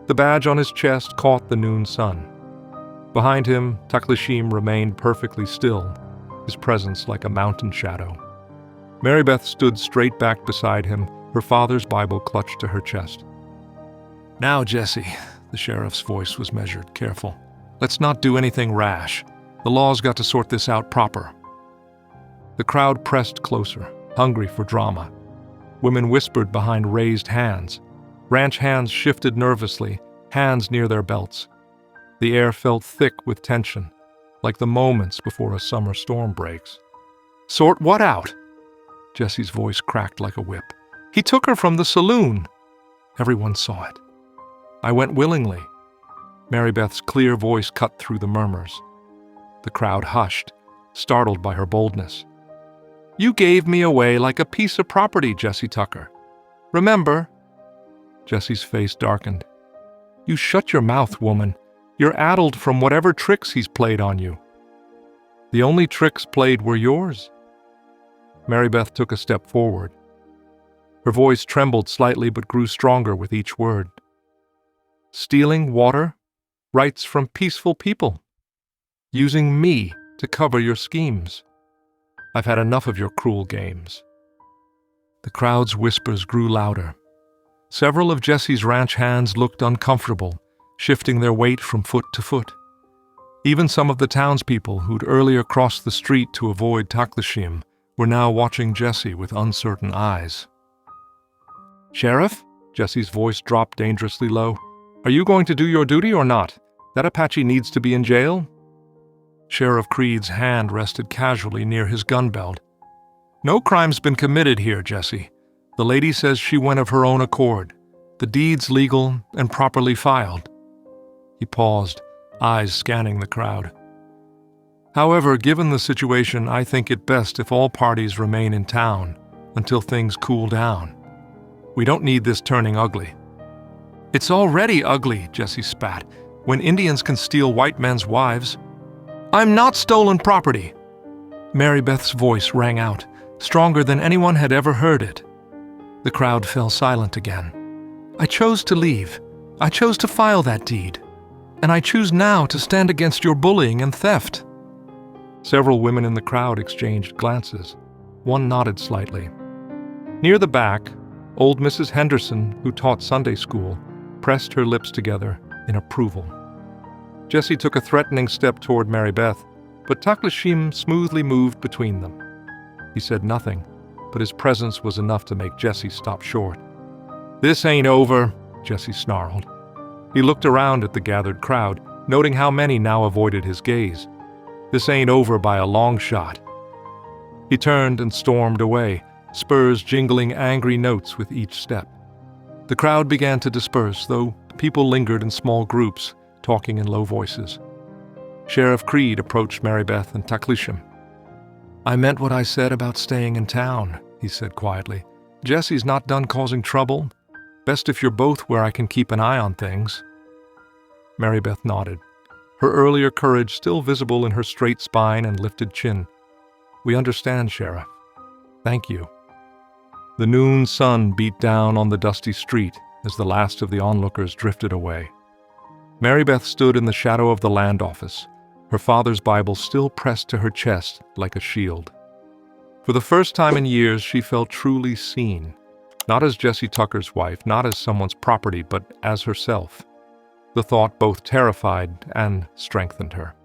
The badge on his chest caught the noon sun. Behind him, Taklishim remained perfectly still, his presence like a mountain shadow. Mary Beth stood straight back beside him, her father's Bible clutched to her chest. "Now, Jesse," the sheriff's voice was measured, careful. "Let's not do anything rash. The law's got to sort this out proper." The crowd pressed closer, hungry for drama. Women whispered behind raised hands. Ranch hands shifted nervously, hands near their belts. The air felt thick with tension, like the moments before a summer storm breaks. "Sort what out?" Jesse's voice cracked like a whip. "He took her from the saloon." Everyone saw it. "I went willingly." Mary Beth's clear voice cut through the murmurs. The crowd hushed, startled by her boldness. "You gave me away like a piece of property, Jesse Tucker. Remember?" Jesse's face darkened. "You shut your mouth, woman. You're addled from whatever tricks he's played on you." "The only tricks played were yours." Mary Beth took a step forward. Her voice trembled slightly but grew stronger with each word. "Stealing water, rights from peaceful people. Using me to cover your schemes. I've had enough of your cruel games." The crowd's whispers grew louder. Several of Jesse's ranch hands looked uncomfortable, shifting their weight from foot to foot. Even some of the townspeople who'd earlier crossed the street to avoid Taklishim were now watching Jesse with uncertain eyes. "Sheriff?" Jesse's voice dropped dangerously low. "Are you going to do your duty or not? That Apache needs to be in jail?" Sheriff Creed's hand rested casually near his gun belt. "No crime's been committed here, Jesse. The lady says she went of her own accord. The deed's legal and properly filed." He paused, eyes scanning the crowd. "However, given the situation, I think it best if all parties remain in town until things cool down. We don't need this turning ugly." "It's already ugly," Jesse spat, "when Indians can steal white men's wives." "I'm not stolen property." Mary Beth's voice rang out, stronger than anyone had ever heard it. The crowd fell silent again. "I chose to leave. I chose to file that deed. And I choose now to stand against your bullying and theft." Several women in the crowd exchanged glances. One nodded slightly. Near the back, old Mrs. Henderson, who taught Sunday school, pressed her lips together, in approval. Jessie took a threatening step toward Mary Beth, but Taklishim smoothly moved between them. He said nothing, but his presence was enough to make Jessie stop short. "This ain't over," Jessie snarled. He looked around at the gathered crowd, noting how many now avoided his gaze. "This ain't over by a long shot." He turned and stormed away, spurs jingling angry notes with each step. The crowd began to disperse, though people lingered in small groups, talking in low voices. Sheriff Creed approached Mary Beth and Taklishim. "I meant what I said about staying in town," he said quietly. "Jessie's not done causing trouble. Best if you're both where I can keep an eye on things." Mary Beth nodded, her earlier courage still visible in her straight spine and lifted chin. "We understand, Sheriff. Thank you." The noon sun beat down on the dusty street as the last of the onlookers drifted away. Mary Beth stood in the shadow of the land office, her father's Bible still pressed to her chest like a shield. For the first time in years, she felt truly seen, not as Jessie Tucker's wife, not as someone's property, but as herself. The thought both terrified and strengthened her.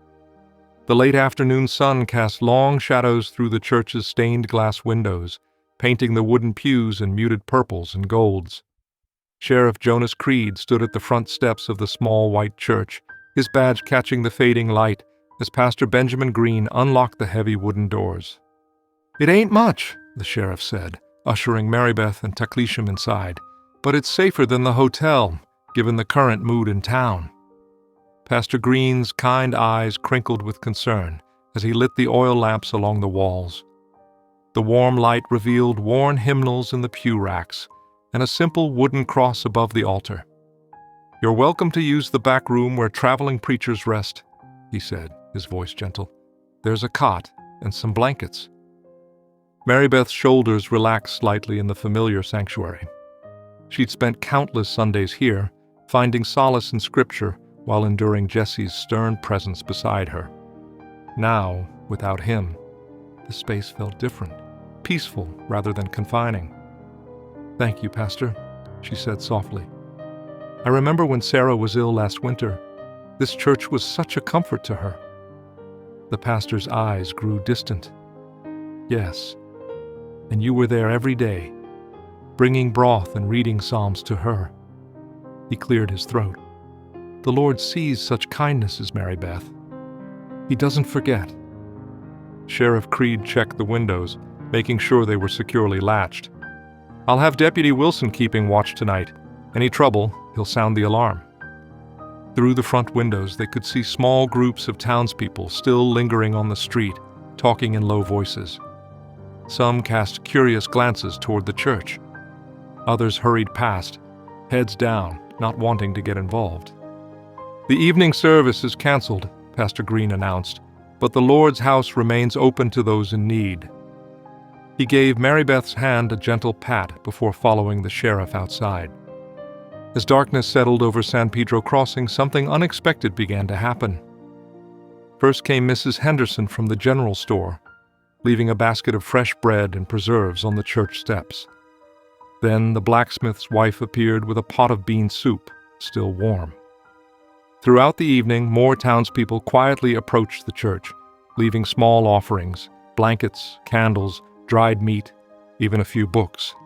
The late afternoon sun cast long shadows through the church's stained glass windows, painting the wooden pews in muted purples and golds. Sheriff Jonas Creed stood at the front steps of the small white church, his badge catching the fading light as Pastor Benjamin Green unlocked the heavy wooden doors. "It ain't much," the sheriff said, ushering Mary Beth and Taklishim inside, "but it's safer than the hotel, given the current mood in town." Pastor Green's kind eyes crinkled with concern as he lit the oil lamps along the walls. The warm light revealed worn hymnals in the pew racks and a simple wooden cross above the altar. "You're welcome to use the back room where traveling preachers rest," he said, his voice gentle. "There's a cot and some blankets." Mary Beth's shoulders relaxed slightly in the familiar sanctuary. She'd spent countless Sundays here, finding solace in Scripture while enduring Jessie's stern presence beside her. Now, without him, the space felt different, peaceful rather than confining. "Thank you, Pastor," she said softly. "I remember when Sarah was ill last winter. This church was such a comfort to her." The pastor's eyes grew distant. "Yes, and you were there every day, bringing broth and reading psalms to her." He cleared his throat. "The Lord sees such kindnesses, Mary Beth. He doesn't forget." Sheriff Creed checked the windows, making sure they were securely latched. "I'll have Deputy Wilson keeping watch tonight. Any trouble, he'll sound the alarm." Through the front windows, they could see small groups of townspeople still lingering on the street, talking in low voices. Some cast curious glances toward the church. Others hurried past, heads down, not wanting to get involved. "The evening service is canceled," Pastor Green announced, "but the Lord's house remains open to those in need." He gave Mary Beth's hand a gentle pat before following the sheriff outside. As darkness settled over San Pedro Crossing, something unexpected began to happen. First came Mrs. Henderson from the general store, leaving a basket of fresh bread and preserves on the church steps. Then the blacksmith's wife appeared with a pot of bean soup, still warm. Throughout the evening, more townspeople quietly approached the church, leaving small offerings, blankets, candles, dried meat, even a few books.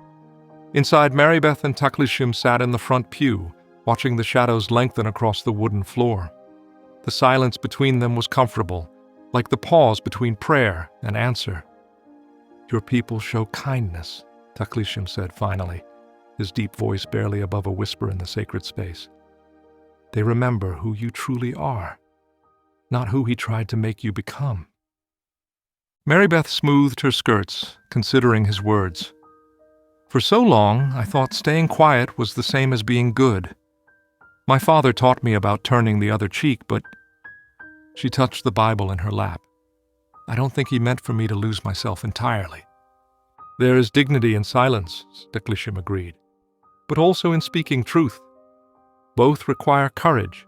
Inside, Mary Beth and Taklishim sat in the front pew, watching the shadows lengthen across the wooden floor. The silence between them was comfortable, like the pause between prayer and answer. "Your people show kindness," Taklishim said finally, his deep voice barely above a whisper in the sacred space. "They remember who you truly are, not who he tried to make you become." Mary Beth smoothed her skirts, considering his words. "For so long, I thought staying quiet was the same as being good. My father taught me about turning the other cheek, but—" She touched the Bible in her lap. "I don't think he meant for me to lose myself entirely." "There is dignity in silence," Taklishim agreed, "but also in speaking truth. Both require courage."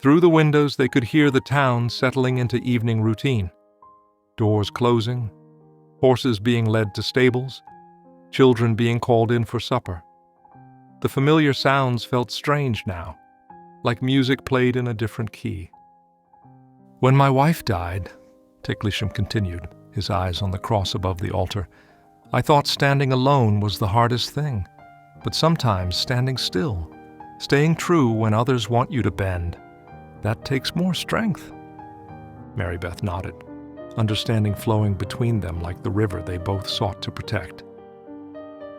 Through the windows, they could hear the town settling into evening routine. Doors closing, horses being led to stables, children being called in for supper. The familiar sounds felt strange now, like music played in a different key. When my wife died, Teclishim continued, his eyes on the cross above the altar, I thought standing alone was the hardest thing, but sometimes standing still, staying true when others want you to bend, that takes more strength. Mary Beth nodded, understanding flowing between them like the river they both sought to protect.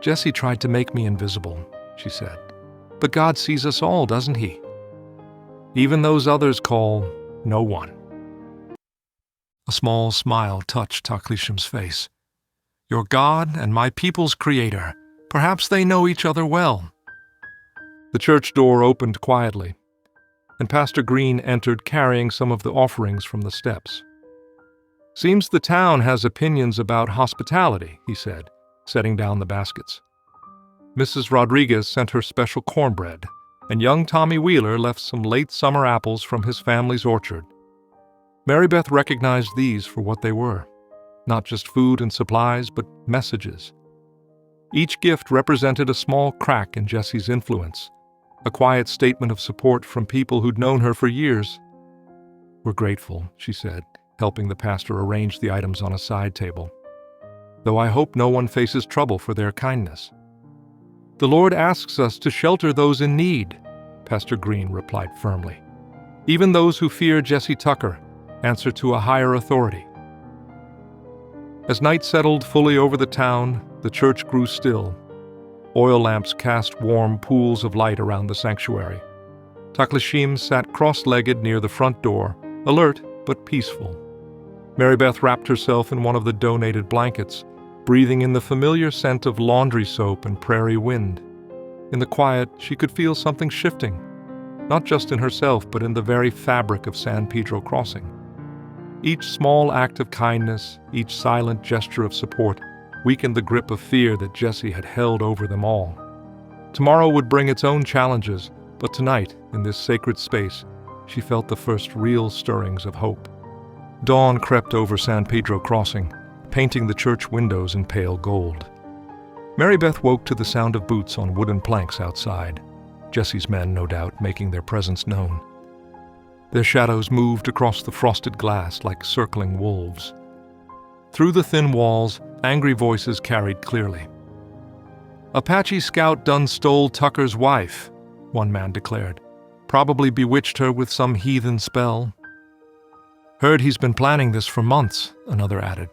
Jesse tried to make me invisible, she said, but God sees us all, doesn't he? Even those others call no one. A small smile touched Teclishim's face. Your God and my people's creator. Perhaps they know each other well. The church door opened quietly, and Pastor Green entered carrying some of the offerings from the steps. Seems the town has opinions about hospitality, he said, setting down the baskets. Mrs. Rodriguez sent her special cornbread, and young Tommy Wheeler left some late summer apples from his family's orchard. Mary Beth recognized these for what they were, not just food and supplies, but messages. Each gift represented a small crack in Jesse's influence, a quiet statement of support from people who'd known her for years. We're grateful, she said, helping the pastor arrange the items on a side table. Though I hope no one faces trouble for their kindness. The Lord asks us to shelter those in need, Pastor Green replied firmly. Even those who fear Jesse Tucker answer to a higher authority. As night settled fully over the town, the church grew still. Oil lamps cast warm pools of light around the sanctuary. Teclishim sat cross-legged near the front door, alert but peaceful. Mary Beth wrapped herself in one of the donated blankets, breathing in the familiar scent of laundry soap and prairie wind. In the quiet, she could feel something shifting, not just in herself, but in the very fabric of San Pedro Crossing. Each small act of kindness, each silent gesture of support, weakened the grip of fear that Jesse had held over them all. Tomorrow would bring its own challenges, but tonight, in this sacred space, she felt the first real stirrings of hope. Dawn crept over San Pedro Crossing, painting the church windows in pale gold. Mary Beth woke to the sound of boots on wooden planks outside, Jesse's men, no doubt, making their presence known. Their shadows moved across the frosted glass like circling wolves. Through the thin walls, angry voices carried clearly. Apache scout done stole Tucker's wife, one man declared. Probably bewitched her with some heathen spell. Heard he's been planning this for months, another added,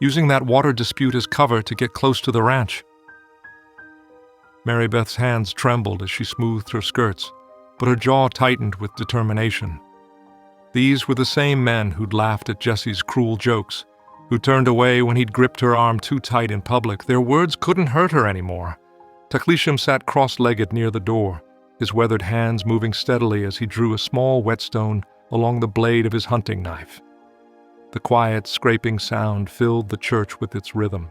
using that water dispute as cover to get close to the ranch. Mary Beth's hands trembled as she smoothed her skirts, but her jaw tightened with determination. These were the same men who'd laughed at Jesse's cruel jokes, who turned away when he'd gripped her arm too tight in public. Their words couldn't hurt her anymore. Teclishim sat cross-legged near the door, his weathered hands moving steadily as he drew a small whetstone along the blade of his hunting knife. The quiet, scraping sound filled the church with its rhythm,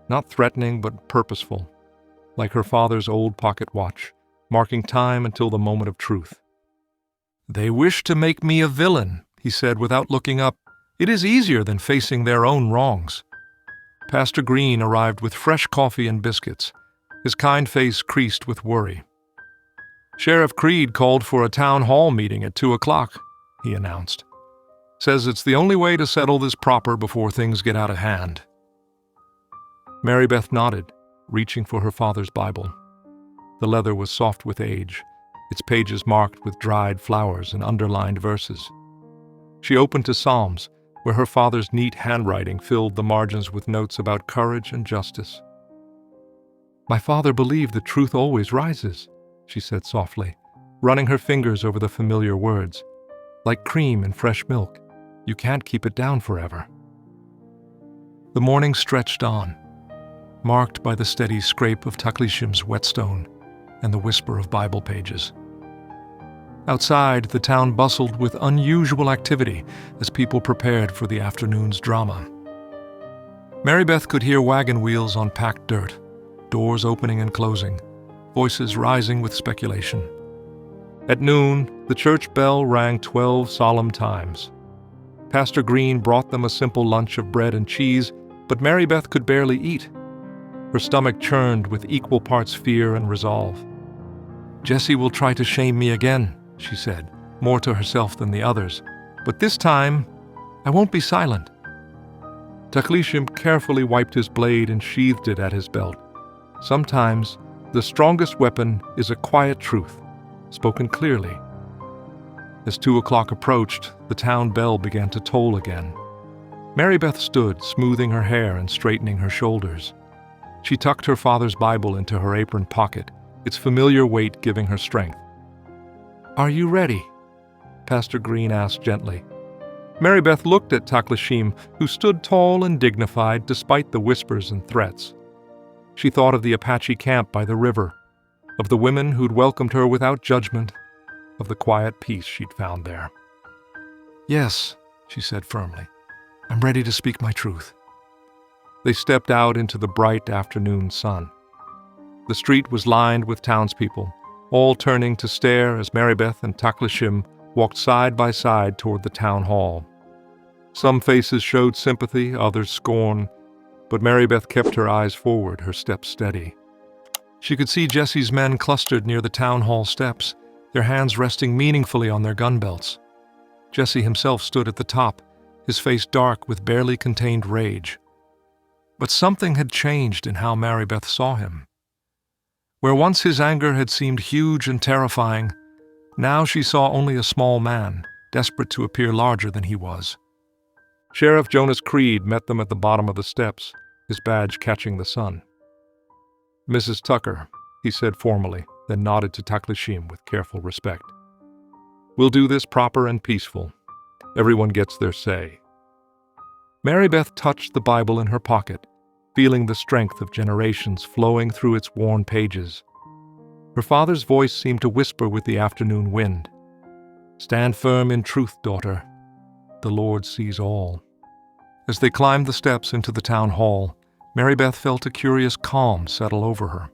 not threatening but purposeful, like her father's old pocket watch, marking time until the moment of truth. They wish to make me a villain, he said without looking up. It is easier than facing their own wrongs. Pastor Green arrived with fresh coffee and biscuits, his kind face creased with worry. Sheriff Creed called for a town hall meeting at 2 o'clock, he announced. Says it's the only way to settle this proper before things get out of hand. Mary Beth nodded, reaching for her father's Bible. The leather was soft with age, its pages marked with dried flowers and underlined verses. She opened to Psalms, where her father's neat handwriting filled the margins with notes about courage and justice. My father believed the truth always rises, she said softly, running her fingers over the familiar words. Like cream in fresh milk, you can't keep it down forever. The morning stretched on, marked by the steady scrape of Teclishim's whetstone and the whisper of Bible pages. Outside, the town bustled with unusual activity as people prepared for the afternoon's drama. Mary Beth could hear wagon wheels on packed dirt, doors opening and closing, voices rising with speculation. At noon, the church bell rang 12 solemn times. Pastor Green brought them a simple lunch of bread and cheese, but Mary Beth could barely eat. Her stomach churned with equal parts fear and resolve. Jesse will try to shame me again, she said, more to herself than the others. "But this time, I won't be silent." Taklishim carefully wiped his blade and sheathed it at his belt. Sometimes, the strongest weapon is a quiet truth, spoken clearly. As 2 o'clock approached, the town bell began to toll again. Mary Beth stood, smoothing her hair and straightening her shoulders. She tucked her father's Bible into her apron pocket, its familiar weight giving her strength. "Are you ready?" Pastor Green asked gently. Mary Beth looked at Taklishim, who stood tall and dignified despite the whispers and threats. She thought of the Apache camp by the river, of the women who'd welcomed her without judgment, of the quiet peace she'd found there. "Yes," she said firmly, "I'm ready to speak my truth." They stepped out into the bright afternoon sun. The street was lined with townspeople, all turning to stare as Mary Beth and Taklishim walked side by side toward the town hall. Some faces showed sympathy, others scorn, but Mary Beth kept her eyes forward, her steps steady. She could see Jesse's men clustered near the town hall steps, their hands resting meaningfully on their gun belts. Jesse himself stood at the top, his face dark with barely contained rage. But something had changed in how Mary Beth saw him. Where once his anger had seemed huge and terrifying, now she saw only a small man, desperate to appear larger than he was. Sheriff Jonas Creed met them at the bottom of the steps, his badge catching the sun. "Mrs. Tucker," he said formally, then nodded to Taklishim with careful respect. "We'll do this proper and peaceful. Everyone gets their say." Mary Beth touched the Bible in her pocket, feeling the strength of generations flowing through its worn pages. Her father's voice seemed to whisper with the afternoon wind. "Stand firm in truth, daughter. The Lord sees all." As they climbed the steps into the town hall, Mary Beth felt a curious calm settle over her.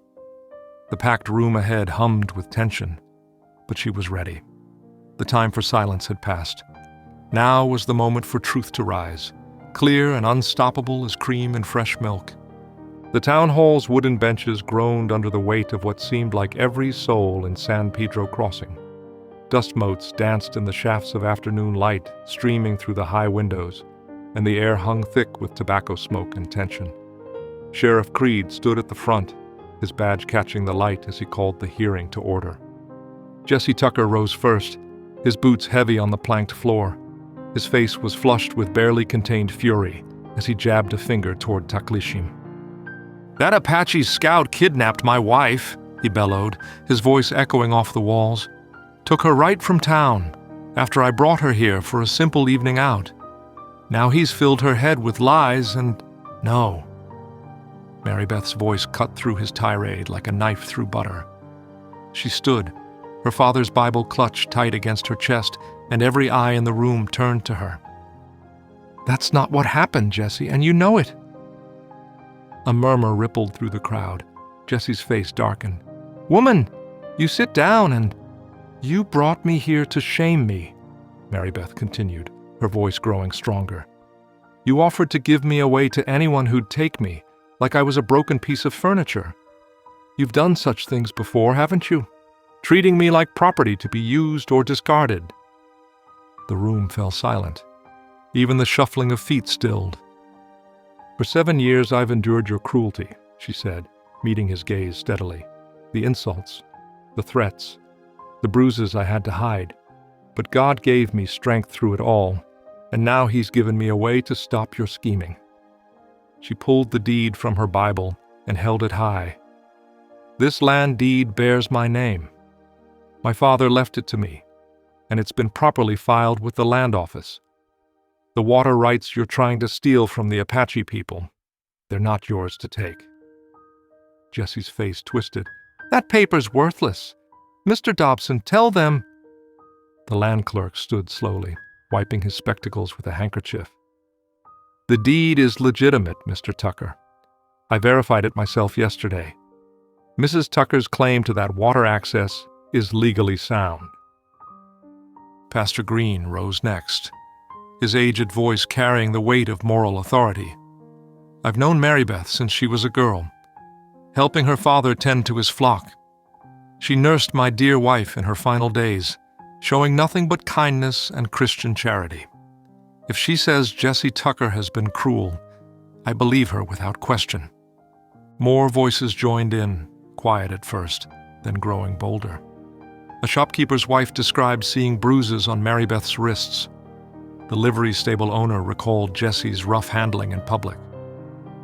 The packed room ahead hummed with tension, but she was ready. The time for silence had passed. Now was the moment for truth to rise, clear and unstoppable as cream and fresh milk. The town hall's wooden benches groaned under the weight of what seemed like every soul in San Pedro Crossing. Dust motes danced in the shafts of afternoon light streaming through the high windows, and the air hung thick with tobacco smoke and tension. Sheriff Creed stood at the front, his badge catching the light as he called the hearing to order. Jesse Tucker rose first, his boots heavy on the planked floor. His face was flushed with barely contained fury as he jabbed a finger toward Taklishim. "That Apache scout kidnapped my wife," he bellowed, his voice echoing off the walls. "Took her right from town, after I brought her here for a simple evening out. Now he's filled her head with lies and... no." Mary Beth's voice cut through his tirade like a knife through butter. She stood, her father's Bible clutched tight against her chest, and every eye in the room turned to her. "That's not what happened, Jesse, and you know it." A murmur rippled through the crowd. Jesse's face darkened. "Woman, you sit down and..." "You brought me here to shame me," Mary Beth continued, her voice growing stronger. "You offered to give me away to anyone who'd take me, like I was a broken piece of furniture. You've done such things before, haven't you? Treating me like property to be used or discarded." The room fell silent. Even the shuffling of feet stilled. "For 7 years I've endured your cruelty," she said, meeting his gaze steadily. "The insults, the threats, the bruises I had to hide. But God gave me strength through it all, and now He's given me a way to stop your scheming." She pulled the deed from her Bible and held it high. "This land deed bears my name. My father left it to me, and it's been properly filed with the land office. The water rights you're trying to steal from the Apache people, they're not yours to take." Jesse's face twisted. "That paper's worthless. Mr. Dobson, tell them..." The land clerk stood slowly, wiping his spectacles with a handkerchief. "The deed is legitimate, Mr. Tucker. I verified it myself yesterday. Mrs. Tucker's claim to that water access is legally sound." Pastor Green rose next, his aged voice carrying the weight of moral authority. "I've known Mary Beth since she was a girl, helping her father tend to his flock. She nursed my dear wife in her final days. showing nothing but kindness and Christian charity. If she says Jesse Tucker has been cruel, I believe her without question. More voices joined in, quiet at first, then growing bolder. A shopkeeper's wife described seeing bruises on Mary Beth's wrists. The livery stable owner recalled Jesse's rough handling in public.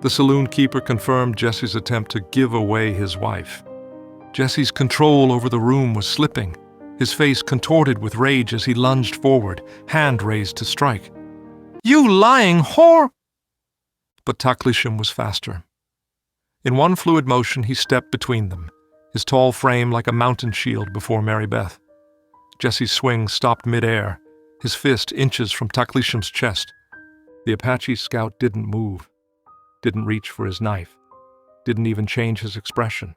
The saloon keeper confirmed Jesse's attempt to give away his wife. Jesse's control over the room was slipping, his face contorted with rage as he lunged forward, hand raised to strike. "You lying whore!" But Taklishim was faster. In one fluid motion, he stepped between them, his tall frame like a mountain shield before Mary Beth. Jesse's swing stopped midair, his fist inches from Taklishim's chest. The Apache scout didn't move, didn't reach for his knife, didn't even change his expression.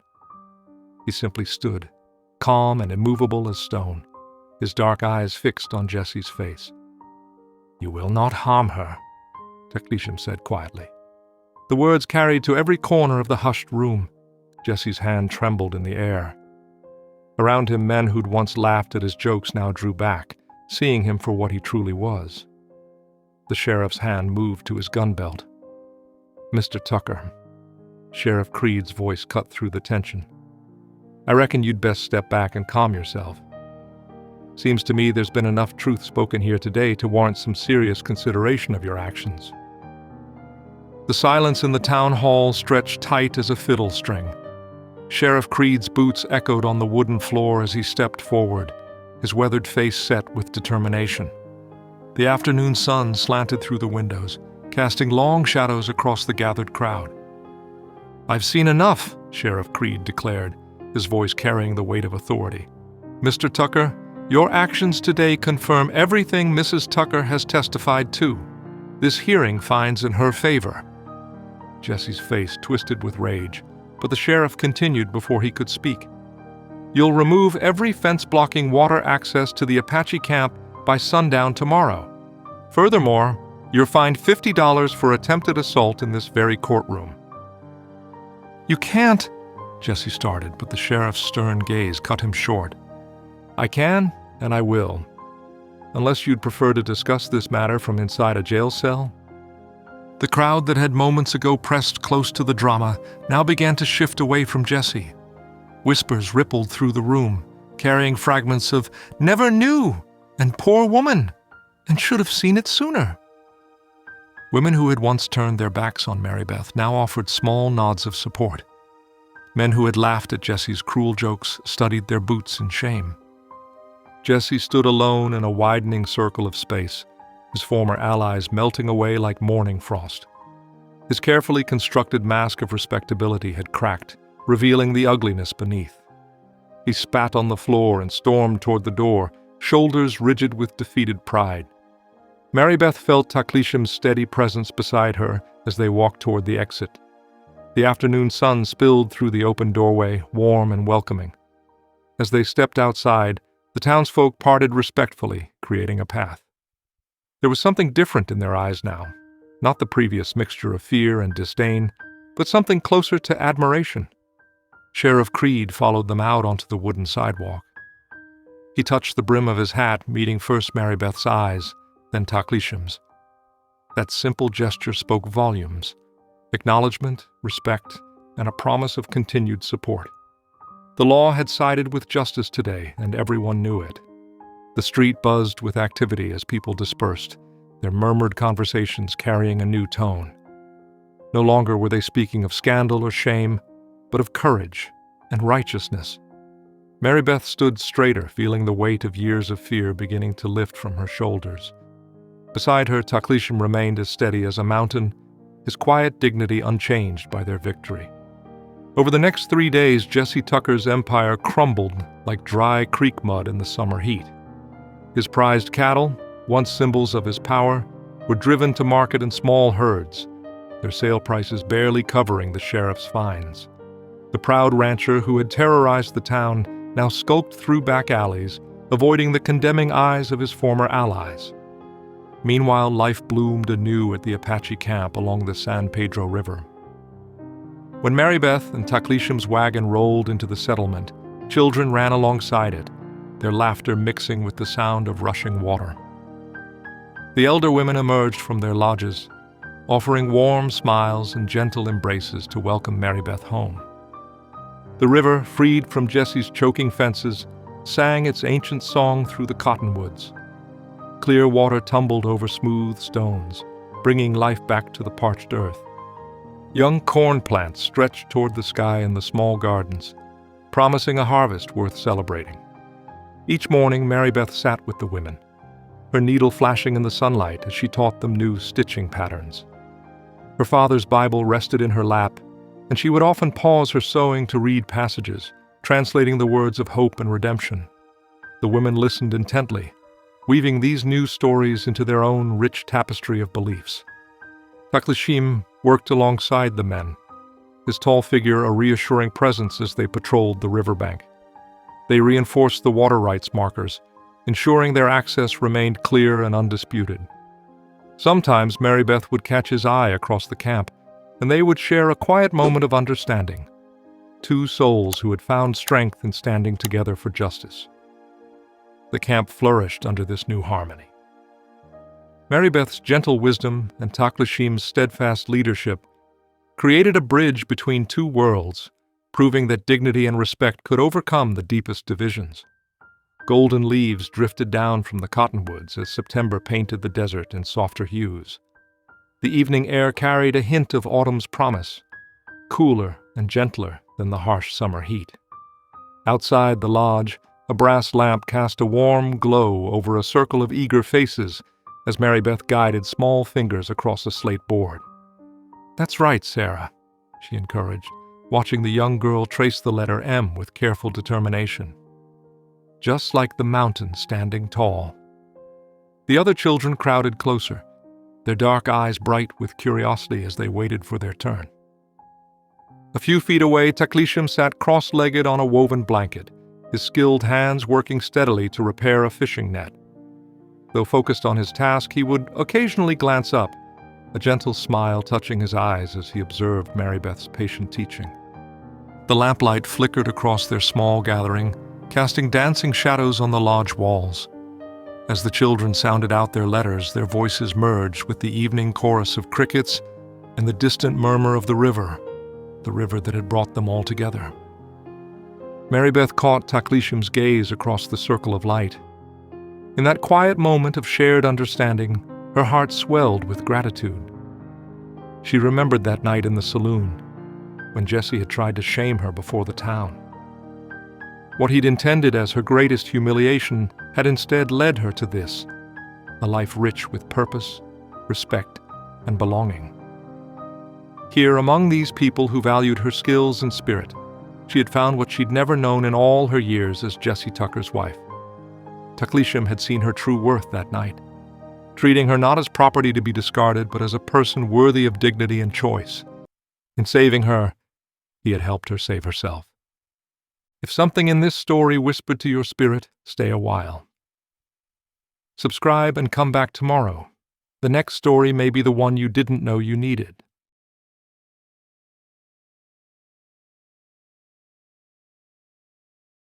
He simply stood, calm and immovable as stone, his dark eyes fixed on Jesse's face. "You will not harm her," Taklishim said quietly. The words carried to every corner of the hushed room. Jesse's hand trembled in the air. Around him, men who'd once laughed at his jokes now drew back, seeing him for what he truly was. The sheriff's hand moved to his gun belt. "Mr. Tucker," Sheriff Creed's voice cut through the tension. "I reckon you'd best step back and calm yourself. Seems to me there's been enough truth spoken here today to warrant some serious consideration of your actions." The silence in the town hall stretched tight as a fiddle string. Sheriff Creed's boots echoed on the wooden floor as he stepped forward, his weathered face set with determination. The afternoon sun slanted through the windows, casting long shadows across the gathered crowd. "I've seen enough," Sheriff Creed declared, his voice carrying the weight of authority. "Mr. Tucker, your actions today confirm everything Mrs. Tucker has testified to. This hearing finds in her favor." Jesse's face twisted with rage, but the sheriff continued before he could speak. "You'll remove every fence blocking water access to the Apache camp by sundown tomorrow. Furthermore, you're fined $50 for attempted assault in this very courtroom." "You can't," Jesse started, but the sheriff's stern gaze cut him short. "I can, and I will. Unless you'd prefer to discuss this matter from inside a jail cell." The crowd that had moments ago pressed close to the drama now began to shift away from Jesse. Whispers rippled through the room, carrying fragments of "never knew" and "poor woman" and "should have seen it sooner." Women who had once turned their backs on Mary Beth now offered small nods of support. Men who had laughed at Jesse's cruel jokes studied their boots in shame. Jesse stood alone in a widening circle of space, his former allies melting away like morning frost. His carefully constructed mask of respectability had cracked, revealing the ugliness beneath. He spat on the floor and stormed toward the door, shoulders rigid with defeated pride. Mary Beth felt Taklishim's steady presence beside her as they walked toward the exit. The afternoon sun spilled through the open doorway, warm and welcoming. As they stepped outside, the townsfolk parted respectfully, creating a path. There was something different in their eyes now, not the previous mixture of fear and disdain, but something closer to admiration. Sheriff Creed followed them out onto the wooden sidewalk. He touched the brim of his hat, meeting first Mary Beth's eyes, then Taklishim's. That simple gesture spoke volumes: acknowledgement, respect, and a promise of continued support. The law had sided with justice today, and everyone knew it. The street buzzed with activity as people dispersed, their murmured conversations carrying a new tone. No longer were they speaking of scandal or shame, but of courage and righteousness. Mary Beth stood straighter, feeling the weight of years of fear beginning to lift from her shoulders. Beside her, Taklishim remained as steady as a mountain, his quiet dignity unchanged by their victory. Over the next 3 days, Jesse Tucker's empire crumbled like dry creek mud in the summer heat. His prized cattle, once symbols of his power, were driven to market in small herds, their sale prices barely covering the sheriff's fines. The proud rancher who had terrorized the town now skulked through back alleys, avoiding the condemning eyes of his former allies. Meanwhile, life bloomed anew at the Apache camp along the San Pedro River. When Mary Beth and Taklishim's wagon rolled into the settlement, children ran alongside it, their laughter mixing with the sound of rushing water. The elder women emerged from their lodges, offering warm smiles and gentle embraces to welcome Marybeth home. The river, freed from Jesse's choking fences, sang its ancient song through the cottonwoods. Clear water tumbled over smooth stones, bringing life back to the parched earth. Young corn plants stretched toward the sky in the small gardens, promising a harvest worth celebrating. Each morning, Marybeth sat with the women, her needle flashing in the sunlight as she taught them new stitching patterns. Her father's Bible rested in her lap, and she would often pause her sewing to read passages, translating the words of hope and redemption. The women listened intently, weaving these new stories into their own rich tapestry of beliefs. Taklishim worked alongside the men, his tall figure a reassuring presence as they patrolled the riverbank. They reinforced the water rights markers, ensuring their access remained clear and undisputed. Sometimes Marybeth would catch his eye across the camp, and they would share a quiet moment of understanding. Two souls who had found strength in standing together for justice. The camp flourished under this new harmony. Marybeth's gentle wisdom and Taklishim's steadfast leadership created a bridge between two worlds, proving that dignity and respect could overcome the deepest divisions. Golden leaves drifted down from the cottonwoods as September painted the desert in softer hues. The evening air carried a hint of autumn's promise, cooler and gentler than the harsh summer heat. Outside the lodge, a brass lamp cast a warm glow over a circle of eager faces as Marybeth guided small fingers across a slate board. "That's right, Sarah," she encouraged, watching the young girl trace the letter M with careful determination. Just like the mountain standing tall. The other children crowded closer, their dark eyes bright with curiosity as they waited for their turn. A few feet away, Taklishim sat cross-legged on a woven blanket, his skilled hands working steadily to repair a fishing net. Though focused on his task, he would occasionally glance up, a gentle smile touching his eyes as he observed Marybeth's patient teaching. The lamplight flickered across their small gathering, casting dancing shadows on the lodge walls. As the children sounded out their letters, their voices merged with the evening chorus of crickets and the distant murmur of the river that had brought them all together. Marybeth caught Taklishim's gaze across the circle of light. In that quiet moment of shared understanding, her heart swelled with gratitude. She remembered that night in the saloon, when Jesse had tried to shame her before the town. What he'd intended as her greatest humiliation had instead led her to this, a life rich with purpose, respect, and belonging. Here, among these people who valued her skills and spirit, she had found what she'd never known in all her years as Jesse Tucker's wife. Taklishim had seen her true worth that night, treating her not as property to be discarded, but as a person worthy of dignity and choice. In saving her, he had helped her save herself. If something in this story whispered to your spirit, stay a while. Subscribe and come back tomorrow. The next story may be the one you didn't know you needed.